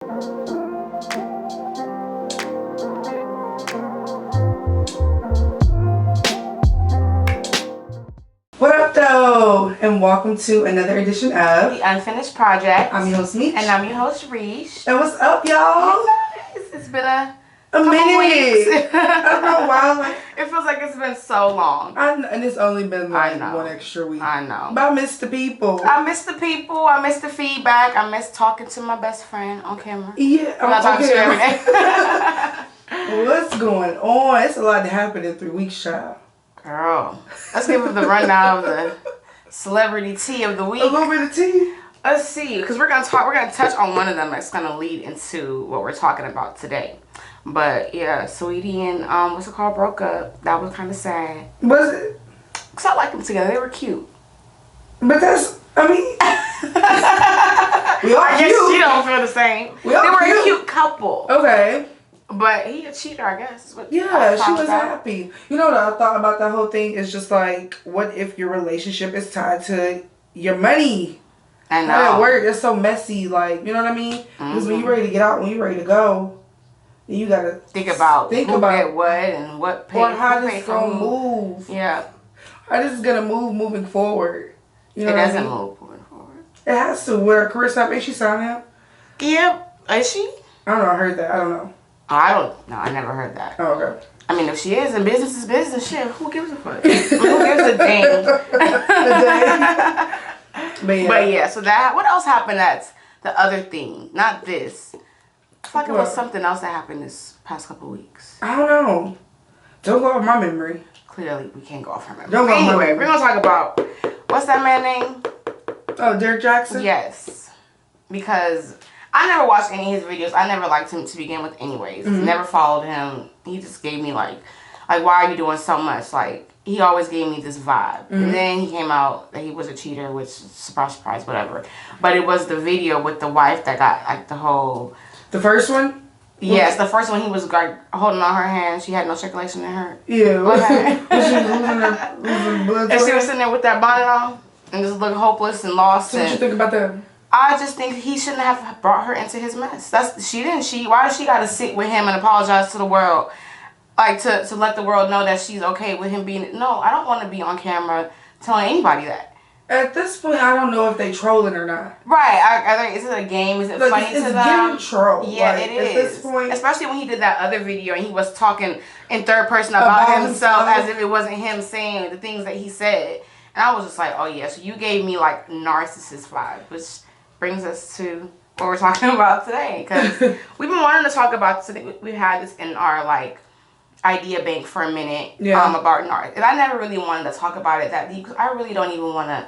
What up, though? And welcome to another edition of The Unfinished Project. I'm your host, Meech. And I'm your host, Reesh. And what's up, y'all? It's been a minute. I don't know why. It feels like it's been so long. And it's only been like 1 extra week. I know. But I miss the people. I miss the people. I miss the feedback. I miss talking to my best friend on camera. Yeah, I'm talking to you every day. What's going on? It's a lot to happen in 3 weeks, child. Girl, let's give them the rundown of the celebrity tea of the week. A little bit of tea. Let's see, because we're gonna touch on one of them that's gonna lead into what we're talking about today. But yeah, Sweetie and what's it called, broke up. That was kind of sad. Was it? Cause I liked them together. They were cute. But that's, I mean, we all I guess cute. she don't feel the same. We all they were cute. a cute couple. Okay. But he a cheater, I guess. Yeah, she was happy. You know what I thought about that whole thing is just like, what if your relationship is tied to your money? I know. How that work? It's so messy. Like, you know what I mean? Because when you're ready to get out, when you're ready to go, then you gotta think about get what and what pay. Or how this is gonna move. Yeah. How this is gonna move moving forward. You know it doesn't I mean? move moving forward. It has to. Where career stop, ain't she signed him? Yeah. Is she? I don't know. I heard that. I don't know. I don't know. I never heard that. Oh, okay. I mean, if she is, and business is business, shit, who gives a fuck? Who gives a dang? But yeah, so that, what else happened that's the other thing? Not this. I feel like it was something else that happened this past couple weeks. I don't know. Don't go off my memory. Clearly, we can't go off her memory. Don't go off my anyway, memory. we're going to talk about, what's that man name? Oh, Derek Jackson? Yes. Because I never watched any of his videos. I never liked him to begin with anyways. Never followed him. He just gave me like, why are you doing so much? Like, he always gave me this vibe. And then he came out that he was a cheater, which, surprise, whatever. But it was the video with the wife that got, like, the whole... The first one? Yes, the first one he was, like, holding on her hand. She had no circulation in her. Yeah. Okay. She was losing blood. And she was sitting there with that bonnet on and just looking hopeless and lost. So what you think about that? I just think he shouldn't have brought her into his mess. Why does she got to sit with him and apologize to the world? Like, to let the world know that she's okay with him being... No, I don't want to be on camera telling anybody that. At this point, I don't know if they trolling or not. Right. Is it a game? Is it funny to them? It's getting troll. Yeah, like, it is. At this point... Especially when he did that other video and he was talking in third person about himself as if it wasn't him saying the things that he said. And I was just like, oh, yeah, so you gave me, like, narcissist vibe, which brings us to what we're talking about today. Because we've been wanting to talk about... We had this in our, like... idea bank for a minute about narc, and I never really wanted to talk about it that deep because I really don't even want to.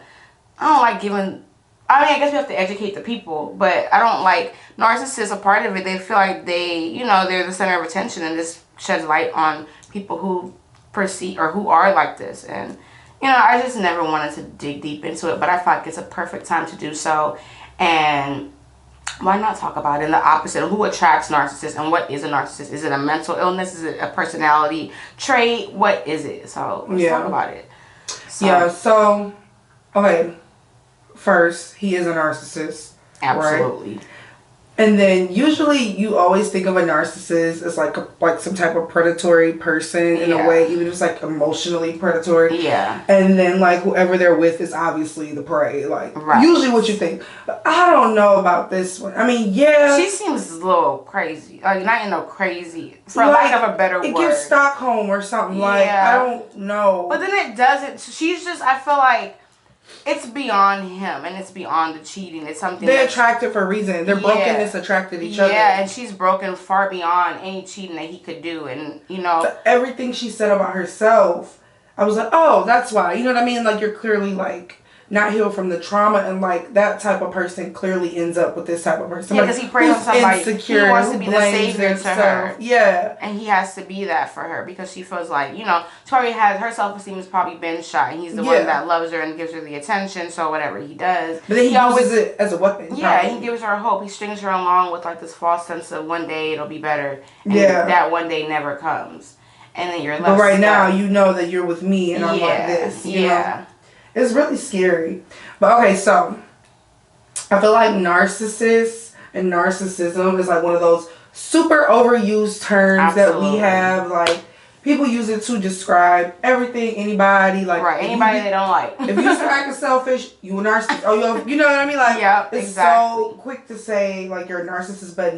I don't like giving. I mean, I guess we have to educate the people, but I don't like narcissists. A part of it, they feel like they're the center of attention, and this sheds light on people who perceive or who are like this. And I just never wanted to dig deep into it, but I feel like it's a perfect time to do so, and. Why not talk about it? And the opposite. Who attracts narcissists and what is a narcissist? Is it a mental illness? Is it a personality trait? What is it? So let's talk about it. So okay. First, he is a narcissist. Absolutely. Right? And then usually you always think of a narcissist as like some type of predatory person in a way, even if it's like emotionally predatory. Yeah. And then like whoever they're with is obviously the prey. Like usually what you think. But I don't know about this one. I mean, yeah. She seems a little crazy. Like not crazy. For lack of a better word. It gives Stockholm or something. Like I don't know. But then it doesn't. She's just. I feel like. It's beyond him, and it's beyond the cheating. It's something they're attracted for a reason. Their brokenness attracted each other. Yeah, and she's broken far beyond any cheating that he could do. And everything she said about herself, I was like, oh, that's why. You know what I mean? Like you're clearly like not healed from the trauma, and like that type of person clearly ends up with this type of person. Yeah, because he prays on somebody. Insecure, he wants to be the savior to her. Yeah, and he has to be that for her because she feels like she probably has her self-esteem has probably been shot. And he's the one that loves her and gives her the attention. So whatever he does, but then he uses it as a weapon. Yeah, probably. He gives her hope. He strings her along with like this false sense of one day it'll be better. And that one day never comes, and then you're left. But right now, you know that you're with me, and I'm like this. You know? It's really scary. But okay, so I feel like narcissists and narcissism is like one of those super overused terms that we have. Like, people use it to describe everything, anybody. Like, anybody they don't like. If you start acting selfish, you a narcissist. Oh, you know what I mean? Like, it's so quick to say like you're a narcissist, but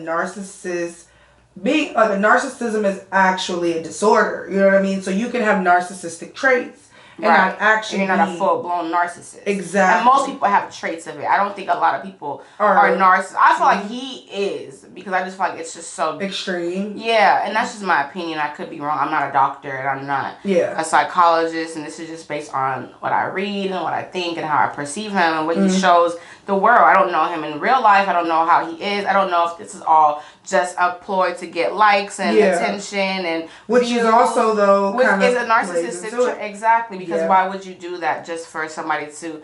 being like a narcissism is actually a disorder. You know what I mean? So you can have narcissistic traits. And not actually, you're not a full-blown narcissist. Exactly. And most people have traits of it. I don't think a lot of people are narcissists. I feel like he is, because I just feel like it's just so extreme. Yeah, and that's just my opinion. I could be wrong. I'm not a doctor, and I'm not a psychologist, and this is just based on what I read and what I think and how I perceive him and what he shows the world. I don't know him in real life. I don't know how he is. I don't know if this is all just a ploy to get likes and attention and which views, is also though which is a narcissistic exactly, because why would you do that just for somebody to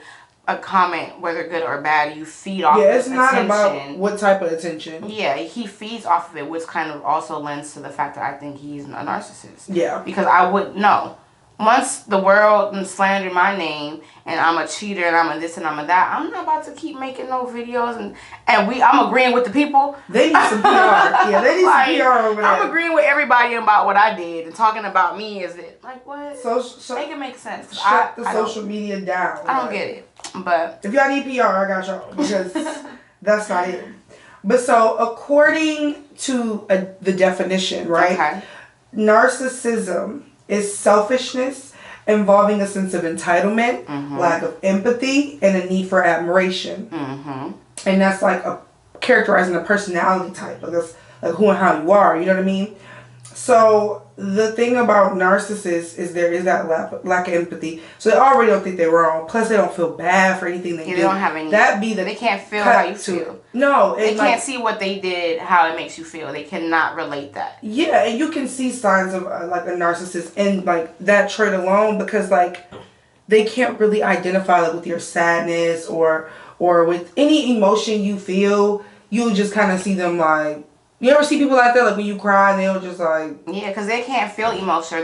comment, whether good or bad? You feed off it's not attention. About what type of attention. He feeds off of it, which kind of also lends to the fact that I think he's a narcissist. Because I would know. Once the world slandered my name and I'm a cheater and I'm a this and I'm a that, I'm not about to keep making no videos and I'm agreeing with the people. They need some PR. They need some PR over there. I'm agreeing with everybody about what I did and talking about me. Is it like what? So make it make sense. Shut the social media down. I don't get it. But if y'all need PR, I got y'all, because that's not it. But so according to the definition, right? Narcissism is selfishness involving a sense of entitlement, lack of empathy, and a need for admiration. And that's like characterizing a personality type. Like that's like who and how you are. You know what I mean? So the thing about narcissists is there is that lack of empathy. So they already don't think they're wrong. Plus they don't feel bad for anything they do. They don't have any. They can't feel how you feel. No. They can't see what they did, how it makes you feel. They cannot relate that. Yeah, and you can see signs of like a narcissist in like that trait alone, because like they can't really identify like with your sadness or with any emotion you feel. You'll just kind of see them like. You ever see people like that? Like when you cry, and they'll just like... Yeah, because they can't feel emotion.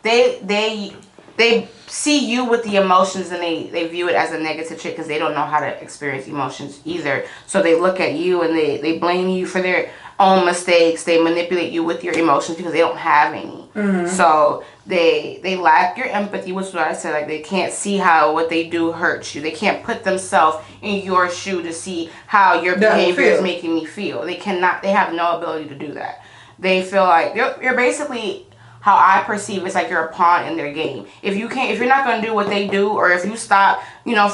They see you with the emotions, and they view it as a negative trait because they don't know how to experience emotions either. So they look at you and they blame you for their own mistakes. They manipulate you with your emotions because they don't have any. So they lack your empathy, which is what I said. Like they can't see how what they do hurts you. They can't put themselves in your shoe to see how your behavior is making me feel. They cannot. They have no ability to do that. They feel like you're basically, how I perceive it's like you're a pawn in their game. If you're not going to do what they do, or if you stop,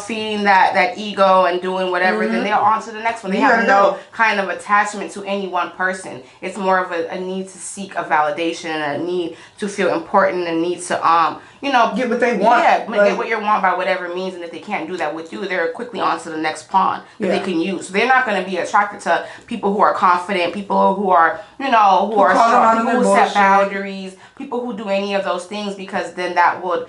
feeding that ego and doing whatever, then they're on to the next one. They have no kind of attachment to any one person. It's more of a need to seek a validation and a need to feel important and need to get what they want. Yeah, get what you want by whatever means. And if they can't do that with you, they're quickly on to the next pawn that they can use. So they're not going to be attracted to people who are confident, people who are who are strong, people who set boundaries, people who do any of those things, because then that would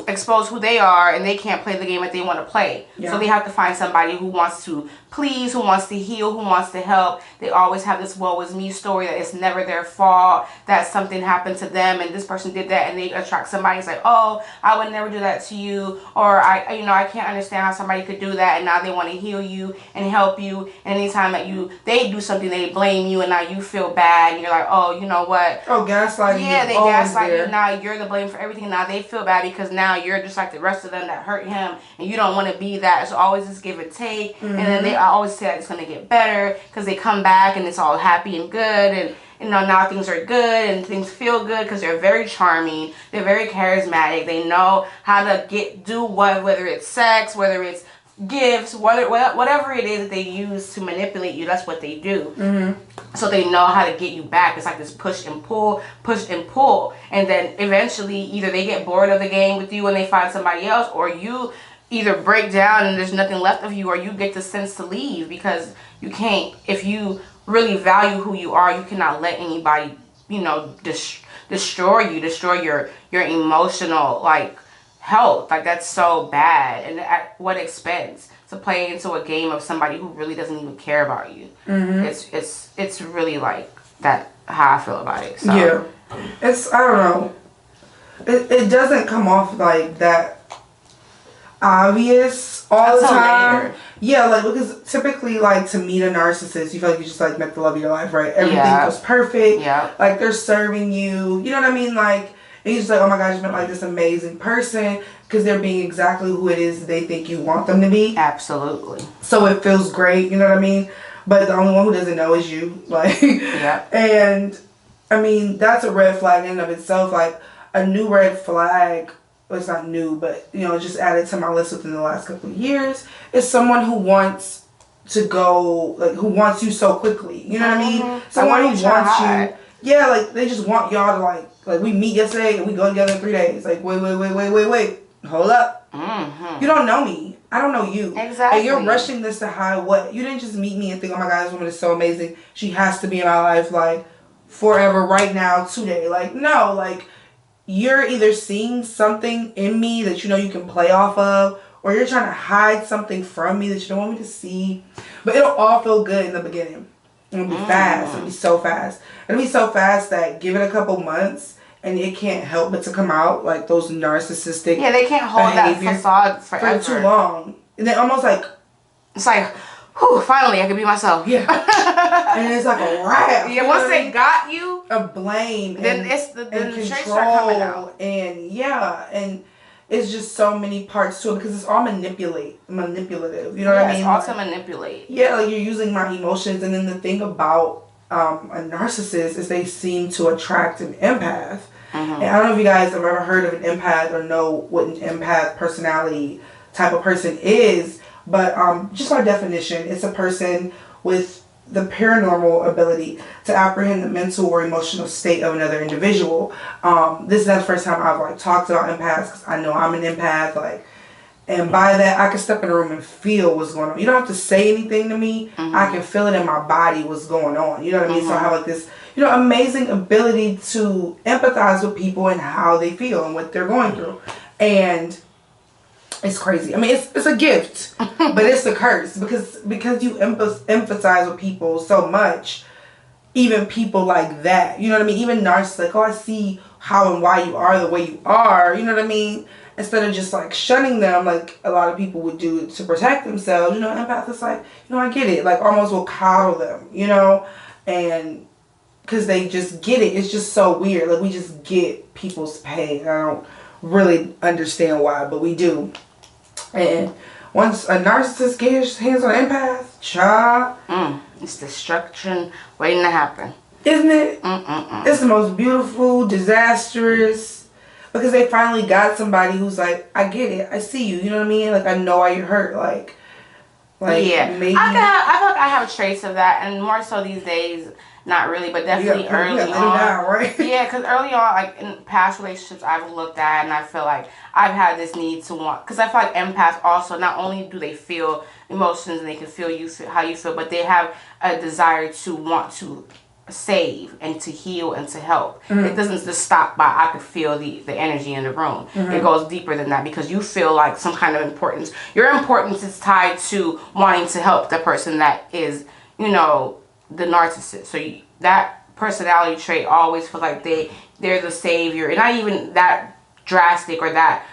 expose who they are, and they can't play the game that they want to play. So they have to find somebody who wants to please, who wants to heal, who wants to help. They always have this woe is me story that it's never their fault, that something happened to them and this person did that, and they attract somebody. It's like, oh, I would never do that to you, or I can't understand how somebody could do that, and now they want to heal you and help you. And anytime that they do something, they blame you, and now you feel bad, and you're like, oh, you know what? Oh, gaslighting. Yeah, they gaslight you. Now you're the blame for everything. Now they feel bad because now you're just like the rest of them that hurt him, and you don't want to be that. It's always this give and take, and then I always say that it's going to get better because they come back and it's all happy and good, and now things are good and things feel good because they're very charming, they're very charismatic, they know how to do whether it's sex, whether it's gifts, whatever it is that they use to manipulate you, that's what they do. So they know how to get you back. It's like this push and pull, and then eventually either they get bored of the game with you and they find somebody else, or you either break down and there's nothing left of you, or you get the sense to leave, because you can't, if you really value who you are, you cannot let anybody, destroy your emotional, health. That's so bad. And at what expense? To play into a game of somebody who really doesn't even care about you. It's really that, how I feel about it. So. Yeah. I don't know. It doesn't come off like that. obvious all the time. Later. Yeah, like, because typically, like, to meet a narcissist, you feel like you just, like, met the love of your life, right? Everything feels perfect. Yeah. Like, they're serving you. You know what I mean? Like, and you're just like, oh my gosh, you met, like, this amazing person, because they're being exactly who it is they think you want them to be. Absolutely. So it feels great, you know what I mean? But the only one who doesn't know is you. Like, yeah. And, I mean, that's a red flag in and of itself. Like, a new red flag, well, it's not new, but, you know, just added to my list within the last couple of years, is someone who wants to go, like, who wants you so quickly. You know what I mean? Someone who wants you. Yeah, like, they just want y'all to, like, we meet yesterday and we go together in 3 days. Like, wait. Hold up. Mm-hmm. You don't know me. I don't know you. Exactly. And you're rushing this to hide what? You didn't just meet me and think, oh my God, this woman is so amazing. She has to be in my life, like, forever, right now, today. Like, no, like, you're either seeing something in me that you know you can play off of, or you're trying to hide something from me that you don't want me to see. But it'll all feel good in the beginning. It'll be fast. It'll be so fast. It'll be so fast that give it a couple months and it can't help but to come out, like those narcissistic they can't hold that facade forever. For too long. And then almost like, it's like, whew, finally I can be myself. Yeah. And it's like a wrap. Yeah, once they got you, a blame, then and, it's the control, traits start coming out. And and it's just so many parts to it, because it's all manipulative. You know what I mean? It's also manipulate. Yeah, like, you're using my emotions. And then the thing about a narcissist is they seem to attract an empath. And I don't know if you guys have ever heard of an empath or know what an empath personality type of person is, but just by definition, it's a person with the paranormal ability to apprehend the mental or emotional state of another individual. This is not the first time I've, like, talked about empaths, because I know I'm an empath, like, and by that, I can step in a room and feel what's going on. You don't have to say anything to me. I can feel it in my body what's going on. You know what I mean? So I have, like, this, you know, amazing ability to empathize with people and how they feel and what they're going through. And it's crazy. I mean, it's a gift, but it's a curse, because you emphasize with people so much, even people like that. You know what I mean? Even narcissists, like, oh, I see how and why you are the way you are. You know what I mean? Instead of just, like, shunning them like a lot of people would do to protect themselves, you know, empath is like, you know, I get it. Like, almost will coddle them, you know, and because they just get it. It's just so weird. Like, we just get people's pain. I don't really understand why, but we do. And once a narcissist gets his hands on an empath, it's destruction waiting to happen. Isn't it? It's the most beautiful, disastrous, because they finally got somebody who's like, I get it, I see you, you know what I mean? Like, I know why you're hurt. Like yeah. Maybe I feel like I have traits of that, and more so these days. Not really, but definitely early on. Down, right? Yeah, because early on, like in past relationships I've looked at, and I feel like I've had this need to want, because I feel like empaths also, not only do they feel emotions and they can feel how you feel, but they have a desire to want to save and to heal and to help. It doesn't just stop by I could feel the energy in the room. It goes deeper than that, because you feel like some kind of importance. Your importance is tied to wanting to help the person that is, you know, the narcissist. So that personality trait always feels like they're the savior, and not even that drastic or that,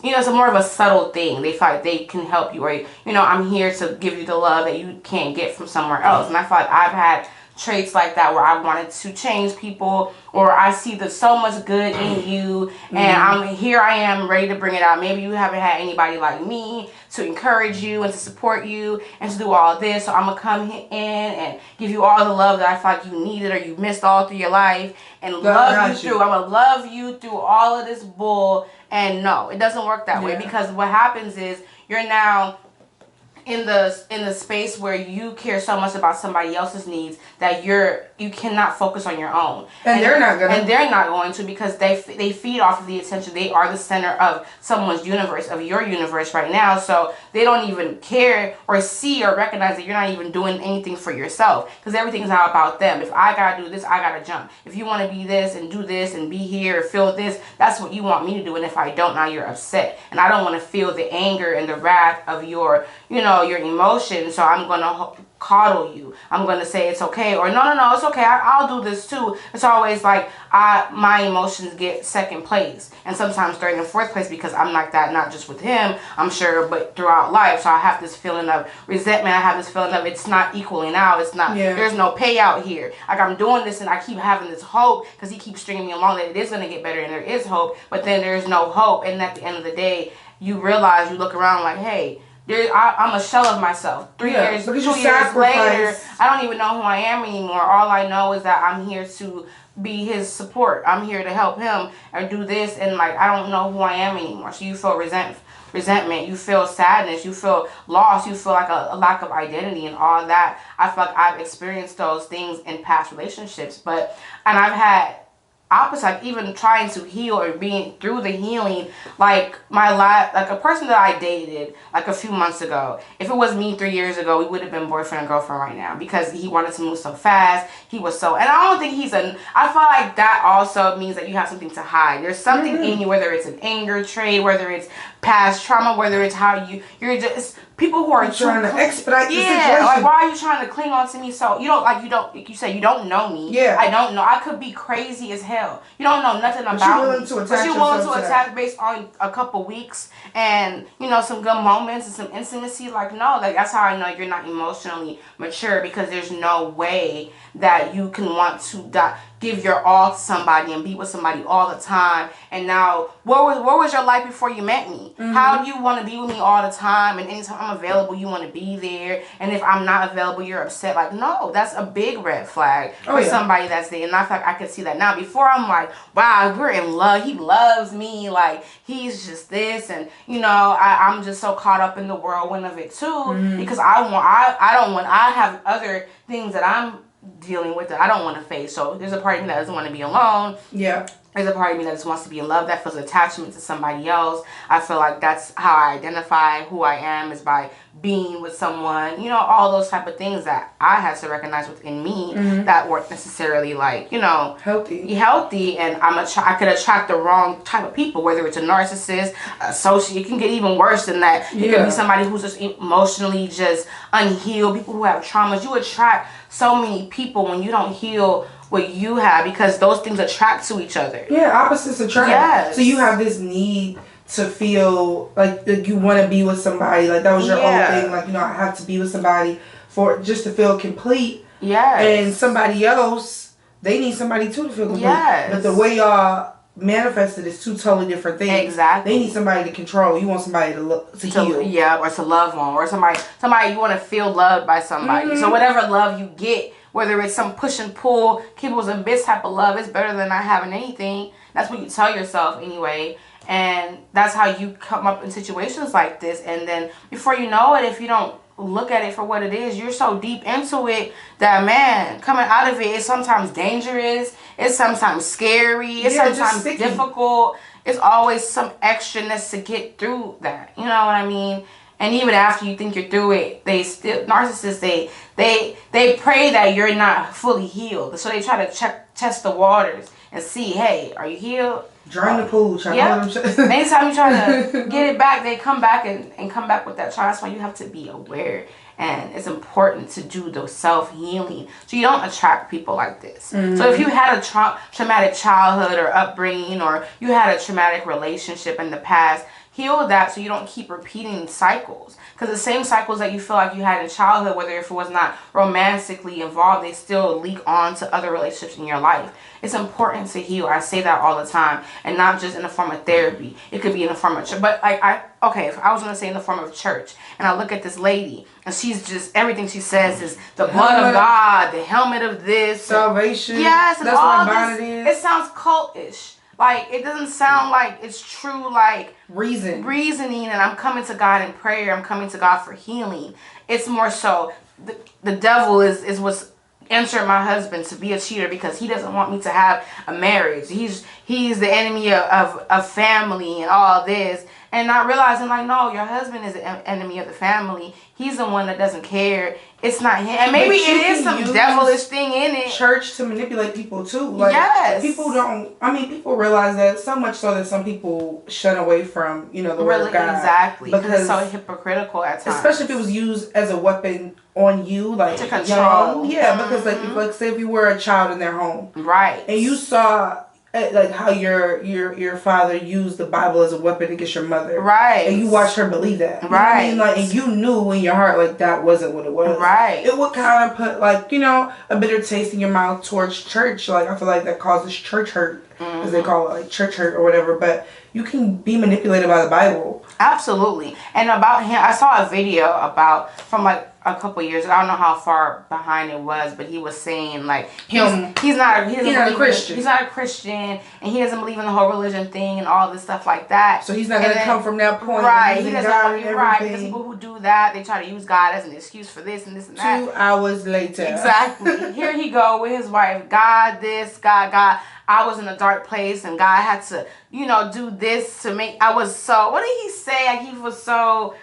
you know, it's more of a subtle thing. They feel like they can help you, or, you know, I'm here to give you the love that you can't get from somewhere else. And I feel like I've had traits like that where I wanted to change people, or I see there's so much good in you, and I am ready to bring it out. Maybe you haven't had anybody like me to encourage you and to support you and to do all this, so I'm gonna come in and give you all the love that I feel like you needed or you missed all through your life, and love you through. I'm gonna love you through all of this bull. And no, it doesn't work that way, because what happens is you're now in the space where you care so much about somebody else's needs that you cannot focus on your own, and they're not going to, because they feed off of the attention. They are the center of someone's universe, of your universe right now, so they don't even care or see or recognize that you're not even doing anything for yourself, because everything's now about them. If I gotta do this, I gotta jump. If you want to be this and do this and be here or feel this, that's what you want me to do, and if I don't, now you're upset, and I don't want to feel the anger and the wrath of your, you know, your emotions, so I'm gonna coddle you. I'm going to say it's okay, or no, it's okay. I'll do this too. It's always like my emotions get second place, and sometimes third and fourth place, because I'm like that, not just with him, I'm sure, but throughout life. So I have this feeling of resentment. I have this feeling of it's not equaling out. It's not, there's no payout here. Like, I'm doing this and I keep having this hope because he keeps stringing me along that it is going to get better, and there is hope, but then there's no hope. And at the end of the day, you realize, you look around like, hey, I'm a shell of myself. 2 years later, I don't even know who I am anymore. All I know is that I'm here to be his support. I'm here to help him and do this, and like, I don't know who I am anymore. So you feel resentment, you feel sadness, you feel lost, you feel like a lack of identity and all that. I feel like I've experienced those things in past relationships, and I've had opposite, like even trying to heal or being through the healing, like like a person that I dated like a few months ago, if it was me 3 years ago, we would have been boyfriend and girlfriend right now, because he wanted to move so fast. He was so, and I don't think I feel like that also means that you have something to hide. There's something in you, whether it's an anger trait, whether it's past trauma, whether it's how you're just people who are trying to expedite the situation. Like, why are you trying to cling on to me? So like you say, you don't know me. Yeah. I don't know. I could be crazy as hell. You don't know nothing about me. But you're willing to attack based on a couple weeks and, some good moments and some intimacy. Like, no, like, that's how I know you're not emotionally mature, because there's no way that you can want to give your all to somebody and be with somebody all the time. And now, what was your life before you met me? How do you want to be with me all the time? And anytime I'm available, you want to be there. And if I'm not available, you're upset. Like, no, that's a big red flag for somebody that's there. And I feel like I could see that now. Before, I'm like, wow, we're in love. He loves me. Like, he's just this. And, I'm just so caught up in the whirlwind of it too. Because I have other things that I'm dealing with that I don't want to face. So there's a part of me that doesn't want to be alone. Yeah. There's a part of me that just wants to be in love, that feels attachment to somebody else. I feel like that's how I identify who I am, is by being with someone. All those type of things that I had to recognize within me that weren't necessarily like, healthy. And I could attract the wrong type of people, whether it's a narcissist, a sociopath. It can get even worse than that. It could be somebody who's just emotionally just unhealed, people who have traumas. You attract so many people when you don't heal what you have, because those things attract to each other. Yeah, opposites attract. Yes. So you have this need to feel like you want to be with somebody. Like, that was your whole thing. Like, I have to be with somebody just to feel complete. Yes. And somebody else, they need somebody too to feel complete. Yes. But the way y'all manifested is two totally different things. Exactly. They need somebody to control. You want somebody to heal. Yeah, or to love on, or somebody you want to feel loved by somebody. So whatever love you get, whether it's some push and pull, kibbles and bits type of love, it's better than not having anything. That's what you tell yourself anyway. And that's how you come up in situations like this. And then before you know it, if you don't look at it for what it is, you're so deep into it that, man, coming out of it is sometimes dangerous. It's sometimes scary. It's sometimes difficult. It's always some extraness to get through that. You know what I mean? And even after you think you're through it, narcissists, they pray that you're not fully healed. So they try to test the waters and see, hey, are you healed? Drain the pool. Anytime you try to get it back, they come back and come back with that. That's why you have to be aware. And it's important to do the self-healing so you don't attract people like this. So if you had a traumatic childhood or upbringing, or you had a traumatic relationship in the past, heal that so you don't keep repeating cycles. Because the same cycles that you feel like you had in childhood, whether if it was not romantically involved, they still leak on to other relationships in your life. It's important to heal. I say that all the time. And not just in the form of therapy. It could be in the form of church. But if I was going to say in the form of church, and I look at this lady, and she's just, everything she says is the blood of God, the helmet of this. Salvation. Yes. And that's all what this. It sounds cultish. Like, it doesn't sound like it's true, like, reasoning, and I'm coming to God in prayer. I'm coming to God for healing. It's more so, the devil is what's entered my husband to be a cheater, because he doesn't want me to have a marriage. He's the enemy of family and all this. And not realizing, like, no, your husband is the enemy of the family. He's the one that doesn't care. It's not him. And maybe it is some devilish thing in it. Church to manipulate people too. Like, people realize that so much so that some people shun away from, the word of God. Exactly. Because it's so hypocritical at times. Especially if it was used as a weapon on you, like to control. Yeah, because like say if you were a child in their home, right, and you saw like how your father used the Bible as a weapon against your mother, right, and you watched her believe that, right? I mean, like, and you knew in your heart like that wasn't what it was, right? It would kind of put like a bitter taste in your mouth towards church. Like I feel like that causes church hurt, as they call it, like church hurt or whatever. But you can be manipulated by the Bible. Absolutely. And about him, I saw a video from like a couple years ago. I don't know how far behind it was, but he was saying like he's not a Christian. He's not a Christian, and he doesn't believe in the whole religion thing and all this stuff like that. So he's not going to come from that point. Right. He doesn't want you right. Because people who do that, they try to use God as an excuse for this and this and that. 2 hours later. Exactly. Here he go with his wife. God this, God. I was in a dark place and God had to, do this to make, what did he say? Like he was so,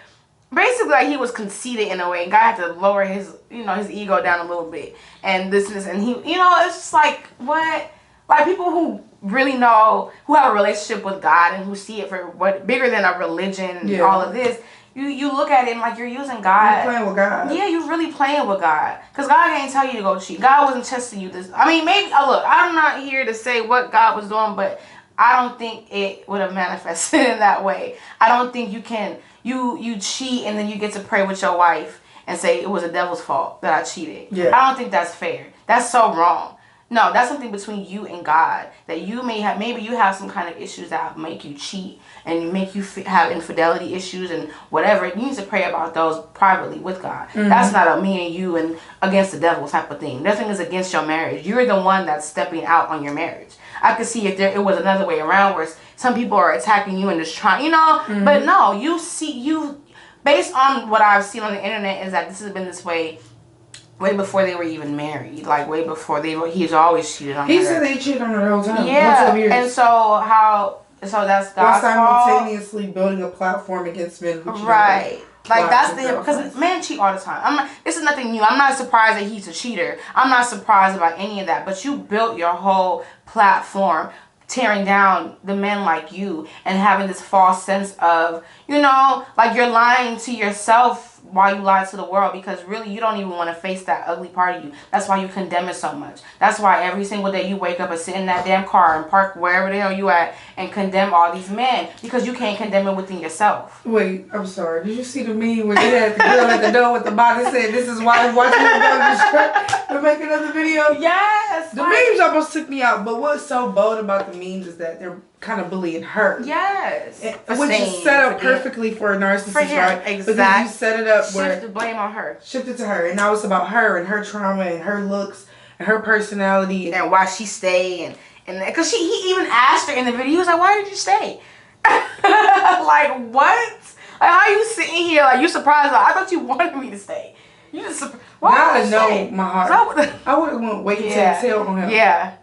basically like he was conceited in a way. God had to lower his, his ego down a little bit. And this, and he, it's just like, what? Like people who really know, who have a relationship with God and who see it for what bigger than a religion and all of this. You look at it and like you're using God. You're playing with God. Yeah, you're really playing with God. Because God can't tell you to go cheat. God wasn't testing you this. I mean, maybe, look, I'm not here to say what God was doing, but I don't think it would have manifested in that way. I don't think you can, you cheat and then you get to pray with your wife and say it was the devil's fault that I cheated. Yeah. I don't think that's fair. That's so wrong. No, that's something between you and God that you may have. Maybe you have some kind of issues that make you cheat and make you have infidelity issues and whatever. You need to pray about those privately with God. Mm-hmm. That's not a me and you and against the devil type of thing. Nothing is against your marriage. You're the one that's stepping out on your marriage. I could see if it was another way around where some people are attacking you and just trying, Mm-hmm. But no, based on what I've seen on the internet is that this has been this way way before they were even married, like way before he's always cheated on her. He said they cheated on her the whole time. Yeah, and so that's God's fault. Simultaneously building a platform against men who cheat. Right. Like that's because men cheat all the time. This is nothing new. I'm not surprised that he's a cheater. I'm not surprised about any of that. But you built your whole platform tearing down the men like you and having this false sense of, like you're lying to yourself while you lie to the world, because really you don't even want to face that ugly part of you. That's why you condemn it so much. That's why every single day you wake up and sit in that damn car and park wherever the hell you at and condemn all these men, because you can't condemn it within yourself. Wait, I'm sorry. Did you see the meme where they had the girl at the door with the body said, "This is why I'm watching to make another video"? Yes. The memes almost took me out, but what's so bold about the memes is that they're kind of bullying her. Yes. Which is set up perfectly for a narcissist, right? Exactly. Because you set it up where shift the blame on her. Shift it to her. And now it's about her and her trauma and her looks and her personality. And why she stayed. And because he even asked her in the video, he was like, "Why did you stay?" Like, what? Like, how are you sitting here? Like, you surprised? Like, I thought you wanted me to stay. You just why I know my heart. I would have went to tell on him. Yeah.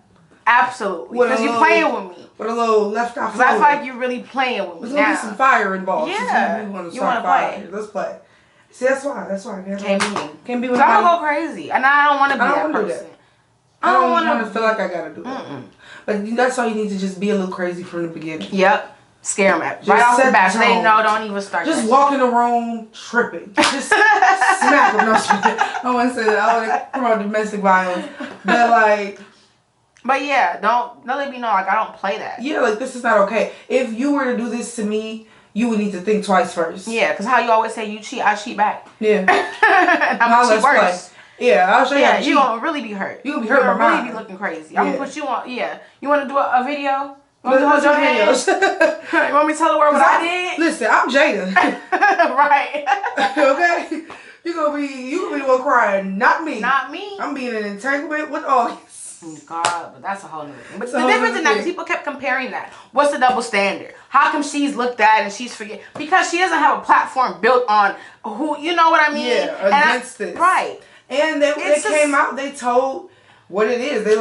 Absolutely. Because you're playing with me. With a little left off. That's like you're really playing with me. There's going to be some fire involved. Yeah. You want to start fire. Let's play. See, that's why. Can't be with I'm going to go crazy. And I don't want to be that person. I don't want to feel like I got to do that. But that's why you need to just be a little crazy from the beginning. Yep. Scare them at right off the bat. So they know, don't even start. Just walk in the room tripping. Just smack them. No, I want to say that. I want to promote domestic violence. But yeah, don't let me know. Like, I don't play that. Yeah, like, this is not okay. If you were to do this to me, you would need to think twice first. Yeah, because how you always say you cheat, I cheat back. Yeah. And I'm going to cheat worse. Yeah, I'll show you. Yeah, you're going to really be hurt. You're going to be hurt by mine. You're really be looking crazy. I'm going to put you on. Yeah. You want to do a video? You want to hold your hands? You want me to tell the world what I did? Listen, I'm Jada. Right. Okay? You gonna be the one crying, not me. Not me. I'm being in an entanglement with August. Oh God, but that's a whole nother thing. But the difference in that, people kept comparing that. What's the double standard? How come she's looked at and she's forget? Because she doesn't have a platform built on who, you know what I mean? Yeah, against this. Right. And they came out, they told what it is. They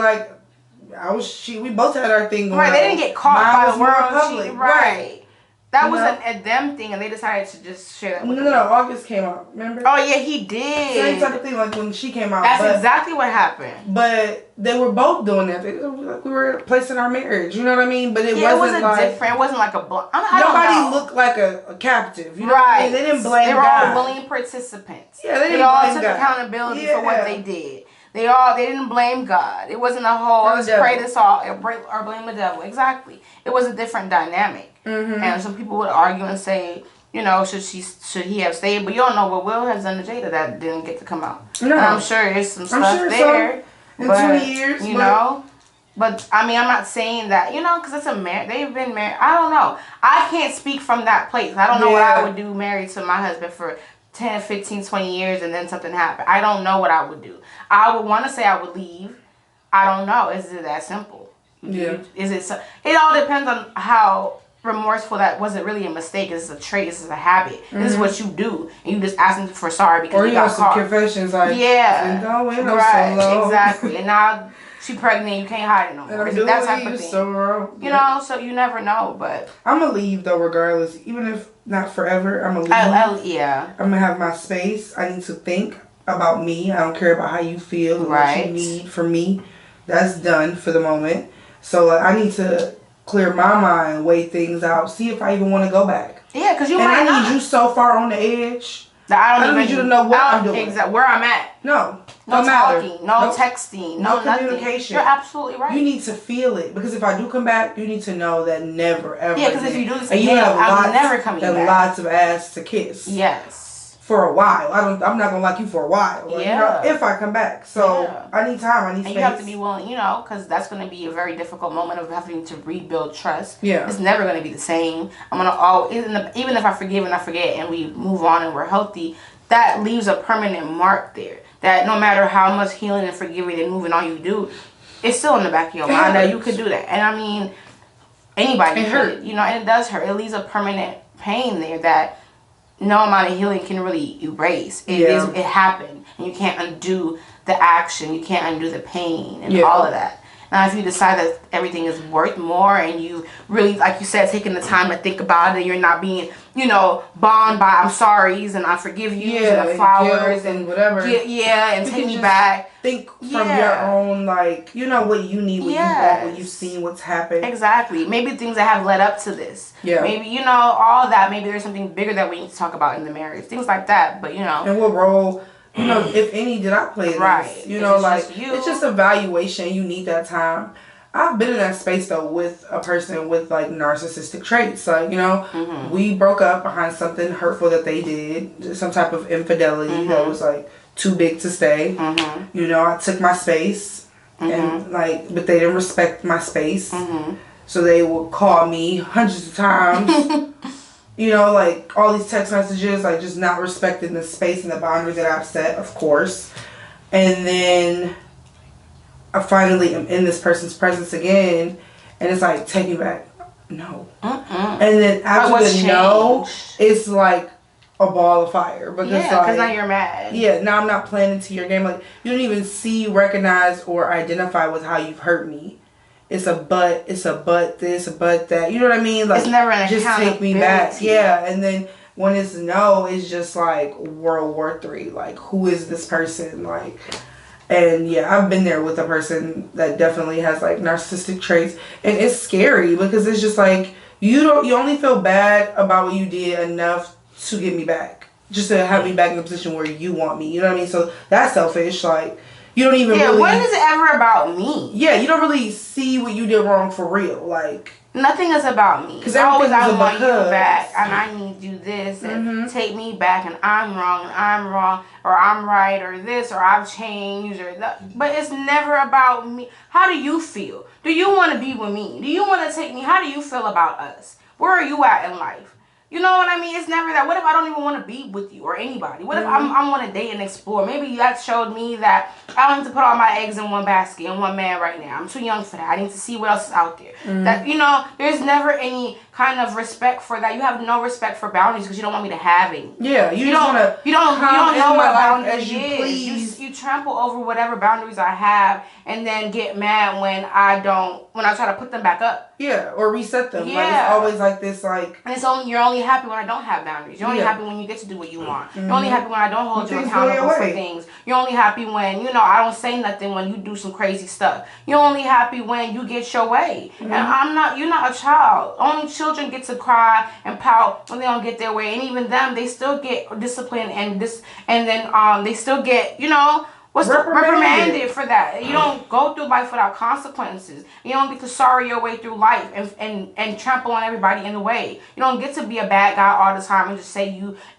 we both had our thing going on. Right, they didn't get caught by the world. Right. That was a them thing, and they decided to just share that with No, August came out, remember? Oh, yeah, he did. Same type of thing, like when she came out. That's exactly what happened. But they were both doing that. Like we were placing our marriage, you know what I mean? But it wasn't like... different. It wasn't like a... Nobody looked like a captive, you know what I mean? They didn't blame God. They were all willing participants. Yeah, they all took accountability for what they did. They didn't blame God. It wasn't a whole, let's pray this all, or blame the devil. Exactly. It was a different dynamic. Mm-hmm. And some people would argue and say, you know, should he have stayed? But you don't know what Will has done to Jada that didn't get to come out. No. And I'm sure there's some stuff there. In 20 years. You know? But, I mean, I'm not saying that, you know, because it's they've been married. I don't know. I can't speak from that place. I don't know what I would do married to my husband for 10, 15, 20 years and then something happened. I don't know what I would do. I would want to say I would leave. I don't know. Is it that simple? Yeah. It all depends on how remorseful that was. It really a mistake. This is a trait. This is a habit. Mm-hmm. This is what you do, and you just asking for sorry because you got caught. Or you have some confessions like, exactly. And now she pregnant. You can't hide it no more. That type of thing. You know, so you never know. But I'm gonna leave though, regardless. Even if not forever, I'm gonna leave. I'm gonna have my space. I need to think about me. I don't care about how you feel and what you need from me. That's done for the moment. So I need to clear my mind, weigh things out, see if I even want to go back. Yeah, because you might not. I need you so far on the edge that I don't need you to know what I'm doing. Exactly where I'm at. No talking, no texting, no communication. You're absolutely right. You need to feel it, because if I do come back, you need to know that never ever. Yeah, because if you do this again, you have I'm never coming back. Lots of ass to kiss. Yes. For a while. I'm not gonna like you for a while. Like, you know, if I come back. So I need time. I need space. And you have to be willing, you know, because that's going to be a very difficult moment of having to rebuild trust. Yeah. It's never going to be the same. I'm going to always, even if I forgive and I forget and we move on and we're healthy, that leaves a permanent mark there. That no matter how much healing and forgiving and moving on you do, it's still in the back of your mind that you could do that. And I mean, anybody could, you know, and it does hurt. It leaves a permanent pain there that no amount of healing can really erase. It happened, and you can't undo the action. You can't undo the pain and all of that. Now, if you decide that everything is worth more, and you really, like you said, taking the time to think about it, and you're not being, you know, bound by I'm sorries and I forgive you and the flowers and whatever. And take me back. Think from your own, like, you know, what you need, what you want, what you've seen, what's happened. Exactly. Maybe things that have led up to this. Yeah. Maybe, you know, all that. Maybe there's something bigger that we need to talk about in the marriage. Things like that. But, you know. And what role, you know, if any, did I play this? You know, like, it's just evaluation. You need that time. I've been in that space, though, with a person with, like, narcissistic traits. Like, you know, we broke up behind something hurtful that they did. Some type of infidelity that was, like, too big to stay. You know, I took my space. And, like, but they didn't respect my space. So they would call me hundreds of times. You know, like, all these text messages, like, just not respecting the space and the boundaries that I've set, of course. And then I finally am in this person's presence again, and it's like, take me back. No. And then after the no, it's like a ball of fire. Because now you're mad. Yeah, now I'm not playing into your game. Like, you don't even see, recognize, or identify with how you've hurt me. It's a but this, a but that. You know what I mean? Like, it's never an just take me back. Yeah, and then when it's no, it's just like World War III. Like, who is this person? Like, and yeah, I've been there with a person that definitely has like narcissistic traits, and it's scary because it's just like you only feel bad about what you did enough to get me back, just to have me back in the position where you want me. You know what I mean? So that's selfish. Like, you don't even really... when is it ever about me? Yeah, you don't really see what you did wrong for real. Like, nothing is about me. Because I want you back, and I need you this, and take me back, and I'm wrong, or I'm right, or this, or I've changed, or that. But it's never about me. How do you feel? Do you want to be with me? Do you want to take me? How do you feel about us? Where are you at in life? You know what I mean? It's never that. What if I don't even want to be with you or anybody? What if I want to date and explore? Maybe that showed me that I don't need to put all my eggs in one basket and one man right now. I'm too young for that. I need to see what else is out there. That, you know, there's never any kind of respect for that. You have no respect for boundaries because you don't want me to have any. Yeah, you don't know what boundaries is. You trample over whatever boundaries I have and then get mad when I try to put them back up. Yeah, or reset them. Yeah. Like, it's always like this, like... And you're only happy when I don't have boundaries. You're only happy when you get to do what you want. You're only happy when I don't hold you accountable for things. You're only happy when, you know, I don't say nothing when you do some crazy stuff. You're only happy when you get your way. And you're not a child. Only children get to cry and pout when they don't get their way. And even them, they still get disciplined and then they still get, you know... reprimanded for that. You don't go through life without consequences. You don't get to sorry your way through life and trample on everybody in the way. You don't get to be a bad guy all the time and just say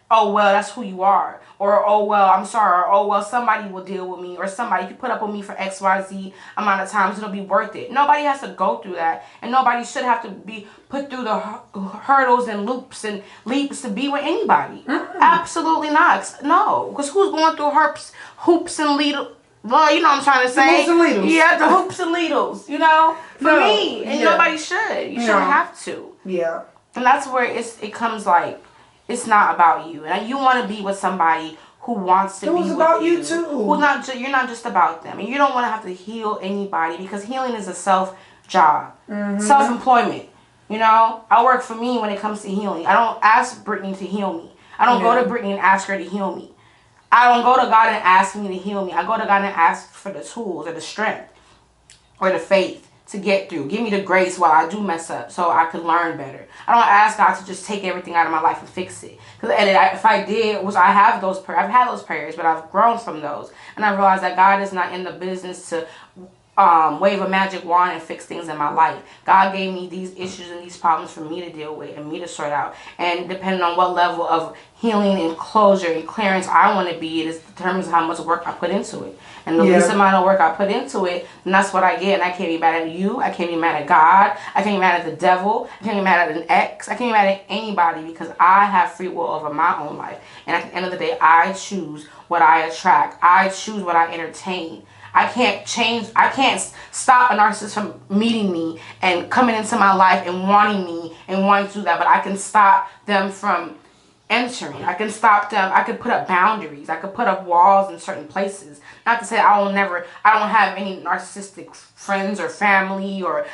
oh well, that's who you are, or oh well, I'm sorry, or oh well, somebody will deal with me, or somebody, if you put up with me for XYZ amount of times, it'll be worth it. Nobody has to go through that, and nobody should have to be put through the hurdles and loops and leaps to be with anybody. Absolutely not. No, because who's going through hoops and needles? Well, you know what I'm trying to say. The hoops and needles. Yeah, the hoops and needles. You know, for me, and nobody should. You shouldn't have to. Yeah, and that's where it comes like. It's not about you, and you want to be with somebody who wants to be with you. It's about you too. You're not just about them, and you don't want to have to heal anybody because healing is a self job, self-employment. You know, I work for me when it comes to healing. I don't ask Brittany to heal me. I don't go to Brittany and ask her to heal me. I don't go to God and ask me to heal me. I go to God and ask for the tools or the strength or the faith to get through. Give me the grace while I do mess up so I can learn better. I don't ask God to just take everything out of my life and fix it. If I did, which I have those prayers, I've had those prayers, but I've grown from those. And I realized that God is not in the business to wave a magic wand and fix things in my life. God gave me these issues and these problems for me to deal with and me to sort out. And depending on what level of healing and closure and clearance I want to be, it determines how much work I put into it. And the least amount of work I put into it, then that's what I get. And I can't be mad at you. I can't be mad at God. I can't be mad at the devil. I can't be mad at an ex. I can't be mad at anybody because I have free will over my own life. And at the end of the day, I choose what I attract. I choose what I entertain. I can't stop a narcissist from meeting me and coming into my life and wanting me and wanting to do that. But I can stop them from entering. I can stop them. I can put up boundaries. I could put up walls in certain places. Not to say I don't have any narcissistic friends or family or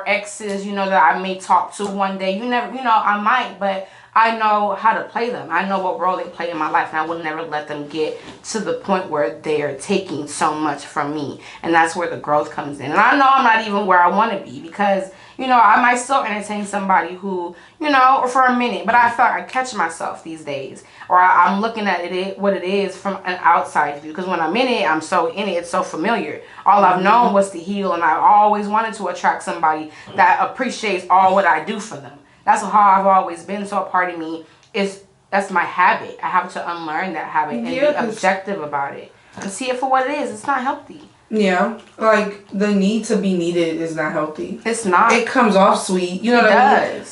exes, you know, that I may talk to one day. I might, but I know how to play them. I know what role they play in my life, and I would never let them get to the point where they are taking so much from me. And that's where the growth comes in. And I know I'm not even where I want to be because, you know, I might still entertain somebody who, you know, or for a minute, but I feel like I catch myself these days. Or I'm looking at what it is from an outside view. Because when I'm in it, I'm so in it, it's so familiar. All I've known was to heal, and I always wanted to attract somebody that appreciates all what I do for them. That's how I've always been. So a part of me that's my habit. I have to unlearn that habit and be objective about it and see it for what it is. It's not healthy. Yeah, like the need to be needed is not healthy. It's not. It comes off sweet. You know what I mean?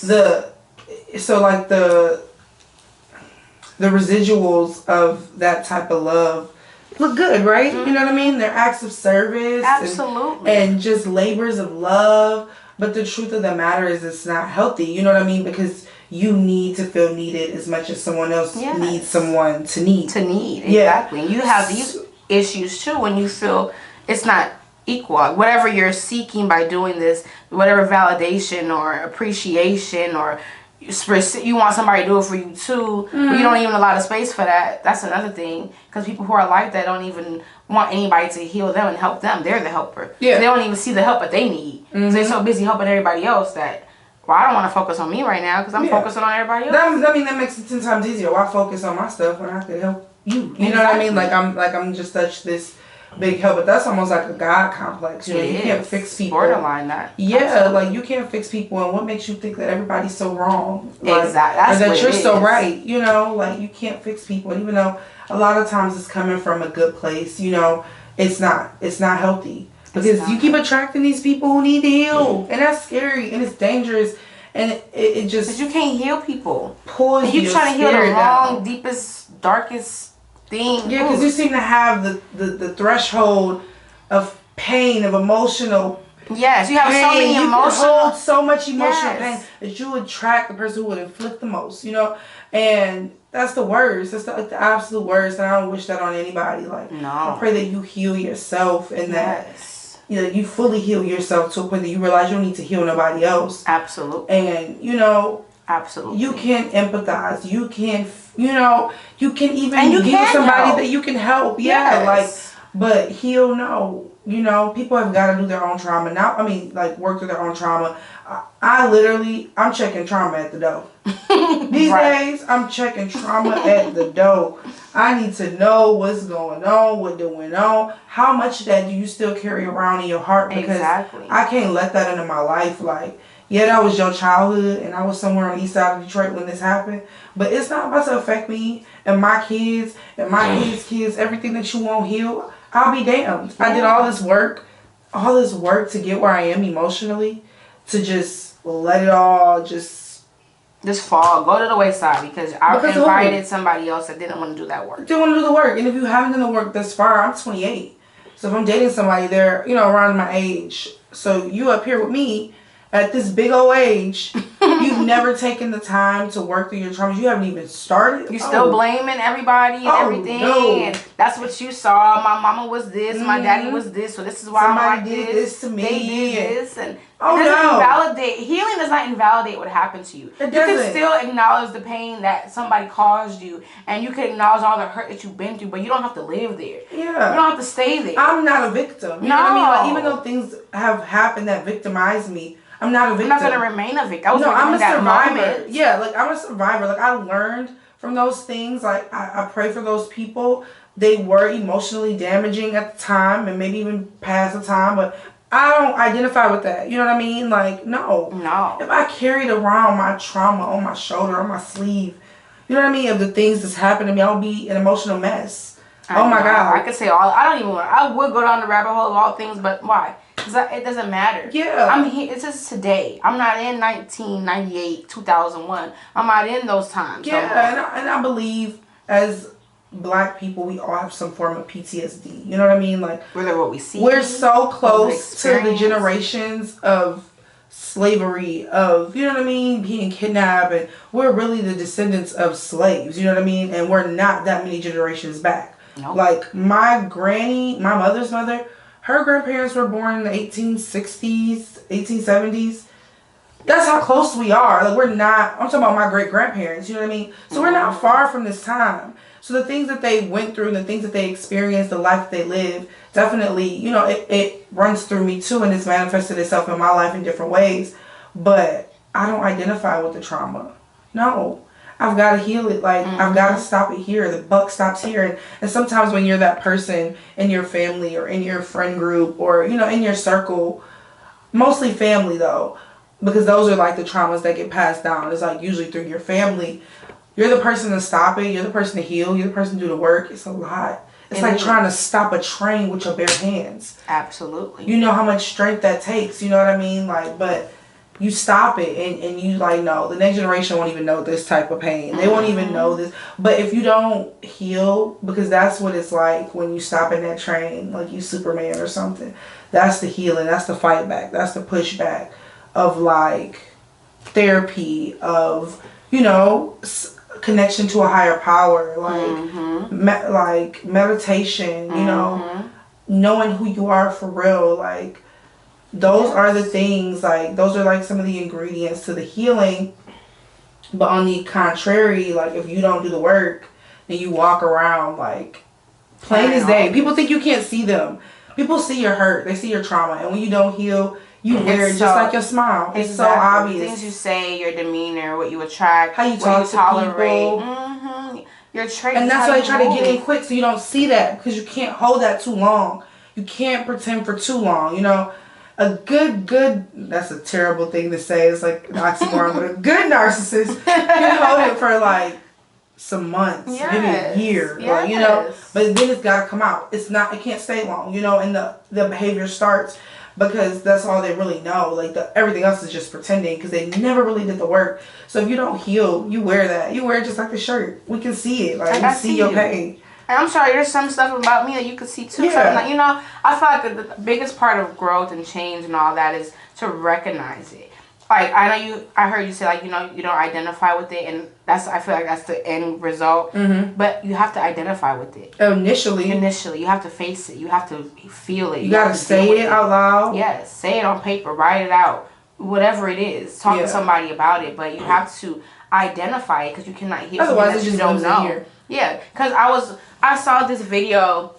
The residuals of that type of love look good, right? You know what I mean? They're acts of service. Absolutely. And just labors of love. But the truth of the matter is it's not healthy. You know what I mean? Because you need to feel needed as much as someone else needs someone to need. To need, exactly. And you have these issues too when you feel it's not equal. Whatever you're seeking by doing this, whatever validation or appreciation or you want somebody to do it for you too, but you don't even allow the space for that. That's another thing. Because people who are like that don't even want anybody to heal them and help them. They're the helper. Yeah. So they don't even see the help that they need. So they're so busy helping everybody else that, well, I don't want to focus on me right now because I'm focusing on everybody else. That makes it 10 times easier. Why focus on my stuff when I could help you? You know what I mean? Like I'm just such this big help, but that's almost like a God complex. You know, you can't fix people. Borderline that. Yeah, absolutely. Like you can't fix people, and what makes you think that everybody's so wrong? Like, exactly. Or that you're so right. You know, like you can't fix people, and even though a lot of times it's coming from a good place, you know, it's not healthy because you keep attracting these people who need to heal, and that's scary and it's dangerous. And it just... But you can't heal people. Pulls and you trying to heal the wrong, deepest, darkest thing. Yeah, because you seem to have the threshold of pain, of emotional... Yes, you have pain. so many emotional... You hold so much emotional pain that you attract the person who would inflict the most, you know? And that's the worst. That's the absolute worst. And I don't wish that on anybody. Like, no. I pray that you heal yourself and that... You know, you fully heal yourself to a point that you realize you don't need to heal nobody else. Absolutely. And, you know... Absolutely. You can empathize. You can, you know, you can even be with somebody help. that you can help. Yeah, like, but heal, no. You know, people have got to do their own trauma. Now, I mean, like, work through their own trauma. I'm checking trauma at the door. These days, I'm checking trauma at the door. I need to know what's going on, what's going on. How much of that do you still carry around in your heart? Because I can't let that into my life. Like, yeah, that was your childhood, and I was somewhere on the east side of Detroit when this happened. But it's not about to affect me and my kids and my kids, everything that you won't heal. I'll be damned. I did all this work to get where I am emotionally, to just let it all just fall, go to the wayside because I invited somebody else that didn't want to do that work. Didn't want to do the work. And if you haven't done the work thus far, I'm 28. So if I'm dating somebody, they're, you know, around my age. So you up here with me at this big old age, you've never taken the time to work through your traumas. You haven't even started. You're still blaming everybody and everything. No. And that's what you saw. My mama was this. My daddy was this. So this is why somebody did this to me. They did this. And healing does not invalidate what happened to you. It doesn't. You can still acknowledge the pain that somebody caused you. And you can acknowledge all the hurt that you've been through. But you don't have to live there. Yeah. You don't have to stay there. I'm not a victim. You know what I mean? Like, even though things have happened that victimize me, I'm not a victim. I'm not going to remain a victim. I'm a survivor. Yeah, like, I'm a survivor. Like, I learned from those things. Like, I pray for those people. They were emotionally damaging at the time and maybe even past the time, but I don't identify with that. You know what I mean? Like, no. If I carried around my trauma on my shoulder, on my sleeve, you know what I mean, of the things that's happened to me, I'll be an emotional mess. Oh my God. I could say I would go down the rabbit hole of all things, but why? Because it doesn't matter. Yeah. I'm here. It's just today. I'm not in 1998, 2001. I'm not in those times. Yeah, and I believe as Black people, we all have some form of PTSD. You know what I mean? Like, whether what we see, we're so close to the generations of slavery, of, you know what I mean, being kidnapped, and we're really the descendants of slaves. You know what I mean? And we're not that many generations back. Nope. Like, my granny, my mother's mother, her grandparents were born in the 1860s, 1870s. That's how close we are. Like, we're not, I'm talking about my great-grandparents, you know what I mean? So we're not far from this time. So the things that they went through and the things that they experienced, the life that they lived, definitely, you know, it runs through me too, and it's manifested itself in my life in different ways. But I don't identify with the trauma. No. I've got to heal it. Like, I've got to stop it here. The buck stops here. And sometimes when you're that person in your family or in your friend group or, you know, in your circle, mostly family though, because those are like the traumas that get passed down. It's like usually through your family. You're the person to stop it. You're the person to heal. You're the person to do the work. It's a lot. It's like trying to stop a train with your bare hands. Absolutely. You know how much strength that takes. You know what I mean? Like, but you stop it and you like, no, the next generation won't even know this type of pain. They won't even know this. But if you don't heal, because that's what it's like when you stop in that train, like you Superman or something. That's the healing. That's the fight back. That's the pushback of like therapy, of, you know, connection to a higher power, like like meditation, you know, knowing who you are for real, like those are the things, like those are like some of the ingredients to the healing. But on the contrary, like if you don't do the work and you walk around like plain as day, people think you can't see them. People see your hurt, they see your trauma, and when you don't heal, you wear it just like your smile. It's so obvious. Things you say, your demeanor, what you attract, how you talk to people, your traits. And that's why they try to get in quick so you don't see that, because you can't hold that too long. You can't pretend for too long. You know, a good, that's a terrible thing to say. It's like an oxymoron, but a good narcissist can hold it for like some months, maybe a year, or, you know, but then it's got to come out. It can't stay long, you know, and the behavior starts. because that's all they really know. Like everything else is just pretending because they never really did the work. So if you don't heal, you wear that. You wear it just like the shirt. We can see it. Like we see your pain. And I'm sorry, there's some stuff about me that you can see too. Yeah. Like, you know, I feel like the biggest part of growth and change and all that is to recognize it. Like, I heard you say, like, you know, you don't identify with it, and I feel like that's the end result. Mm-hmm. But you have to identify with it. Initially, you have to face it. You have to feel it. You gotta say it out loud. Yes, say it on paper, write it out, whatever it is. Talk to somebody about it, but you have to identify it because you cannot heal something that you don't know. Yeah, because I saw this video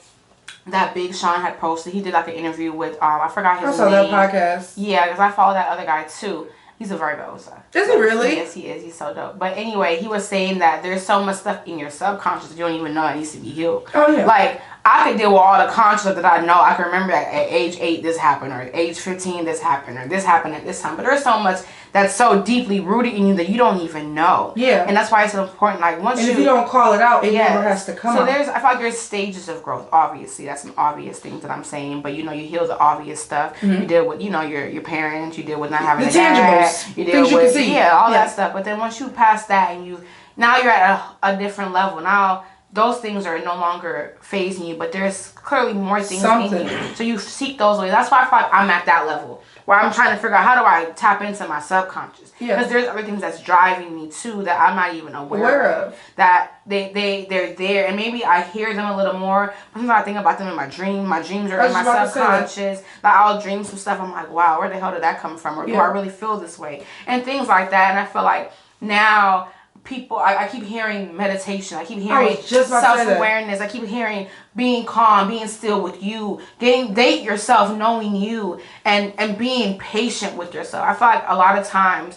that Big Sean had posted. He did like an interview with I forgot his name. I saw that podcast. Yeah, because I follow that other guy too. He's a Virgo, so. Is he really? Yes, he is. He's so dope. But anyway, he was saying that there's so much stuff in your subconscious that you don't even know it needs to be healed. Oh, yeah. Like, I could deal with all the conscious stuff that I know. I can remember at age 8 this happened, or age 15 this happened, or this happened at this time. But there's so much that's so deeply rooted in you that you don't even know. Yeah. And that's why it's important. Like, once if you don't call it out, it never has to come out. So I feel like there's stages of growth. Obviously, that's some obvious things that I'm saying. But, you know, you heal the obvious stuff. Mm-hmm. You deal with, you know, your parents. You deal with not having the tangibles. You deal with, all that stuff. But then once you pass that and now you're at a different level. Now, those things are no longer phasing you, but there's clearly more things in you. So you seek those ways. That's why I feel like I'm at that level where I'm trying to figure out how do I tap into my subconscious. Because there's other things that's driving me too that I'm not even aware of. That they're there, and maybe I hear them a little more. Sometimes I think about them in my dream. My dreams are in my subconscious. Like I'll dream some stuff. I'm like, wow, where the hell did that come from? Or do I really feel this way? And things like that. And I feel like now people, I keep hearing meditation. I keep hearing self-awareness. I keep hearing being calm, being still with you, date yourself, knowing you, and being patient with yourself. I feel like a lot of times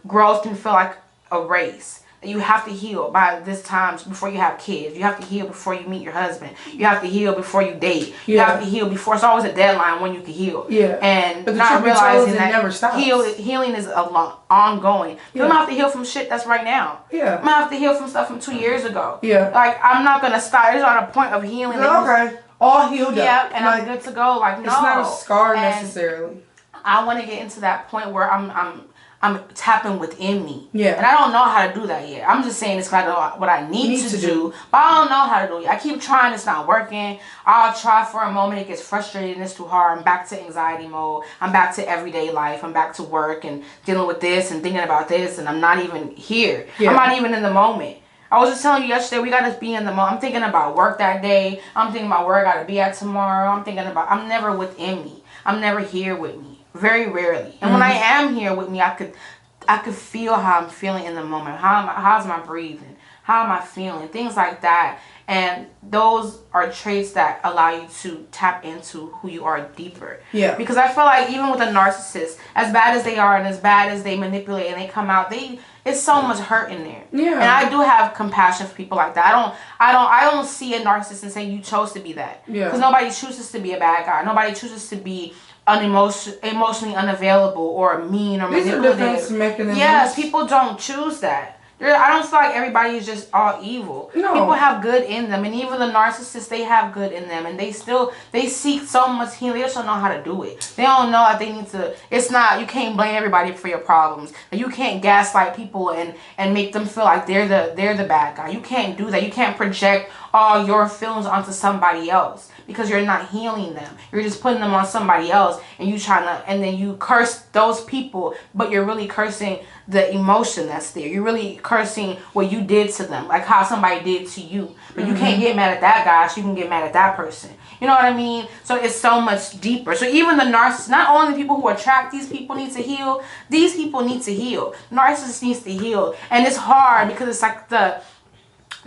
growth can feel like a race. You have to heal by this time before you have kids. You have to heal before you meet your husband. You have to heal before you date. You have to heal before. It's always a deadline when you can heal. Yeah. And but not realizing that never stops. Healing is ongoing. You don't have to heal from shit that's right now. Yeah. I'm gonna have to heal from stuff from 2 years ago. Yeah. Like I'm not gonna stop. It's on a point of healing. Okay. All healed up. Yeah, and like, I'm good to go. Like no. It's not a scar necessarily. I want to get into that point where I'm tapping within me. Yeah. And I don't know how to do that yet. I'm just saying it's kind of what I need to do. But I don't know how to do it. I keep trying. It's not working. I'll try for a moment. It gets frustrating. It's too hard. I'm back to anxiety mode. I'm back to everyday life. I'm back to work and dealing with this and thinking about this. And I'm not even here. Yeah. I'm not even in the moment. I was just telling you yesterday, we got to be in the moment. I'm thinking about work that day. I'm thinking about where I got to be at tomorrow. I'm never within me. I'm never here with me. Very rarely. And when I am here with me, I could feel how I'm feeling in the moment. How's my breathing? How am I feeling? Things like that. And those are traits that allow you to tap into who you are deeper. Yeah. Because I feel like even with a narcissist, as bad as they are and as bad as they manipulate and they come out, it's so much hurt in there. Yeah. And I do have compassion for people like that. I don't see a narcissist and say you chose to be that. Yeah. Because nobody chooses to be a bad guy. Nobody chooses to be emotionally unavailable or mean or manipulative. These are defense mechanisms. Yes, people don't choose that. I don't feel like everybody is just all evil. No. People have good in them, and even the narcissists, they have good in them, and they seek so much healing. They just don't know how to do it. They don't know that they need to. You can't blame everybody for your problems. You can't gaslight people and make them feel like they're the bad guy. You can't do that. You can't project all your feelings onto somebody else because you're not healing them. You're just putting them on somebody else, and then you curse those people, but you're really cursing the emotion that's there. You're really cursing what you did to them, like how somebody did to you. But you can't get mad at that guy, so you can get mad at that person. You know what I mean? So it's so much deeper. So even the narcissist, not only the people who attract these people need to heal, these people need to heal. Narcissist needs to heal. And it's hard because it's like the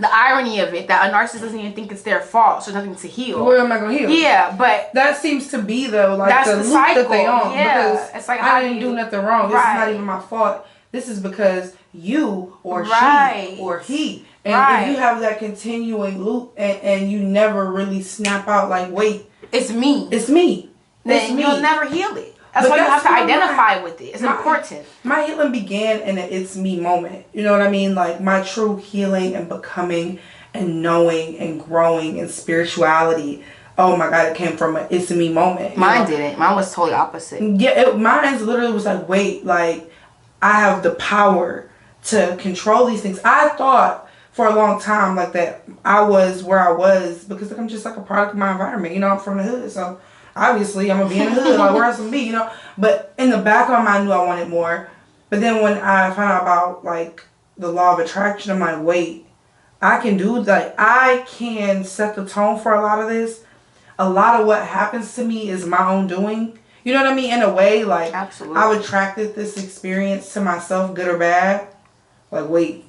irony of it that a narcissist doesn't even think it's their fault, so nothing to heal. Well, am I gonna heal? Yeah, but that seems to be though like the loop cycle that they on. Yeah, because it's like I didn't do nothing wrong. This is not even my fault. This is because you or she or he. And if you have that continuing loop and you never really snap out like, wait, it's me. It's me. Then you'll never heal it. That's why you have to identify with it. It's important. My healing began in an it's me moment. You know what I mean? Like my true healing and becoming and knowing and growing and spirituality oh my God, it came from a it's me moment. Mine didn't. Mine was totally opposite. Yeah, mine literally was like, wait, like, I have the power to control these things. I thought for a long time like that I was where I was because like, I'm just like a product of my environment. You know, I'm from the hood, so obviously I'm gonna be in the hood. Like, where else I'm be, you know? But in the back of my mind, I knew I wanted more. But then when I found out about like the law of attraction, I'm like, wait, I can do like I can set the tone for a lot of this. A lot of what happens to me is my own doing. You know what I mean? In a way, like, absolutely. I've attracted this experience to myself, good or bad. Like, wait,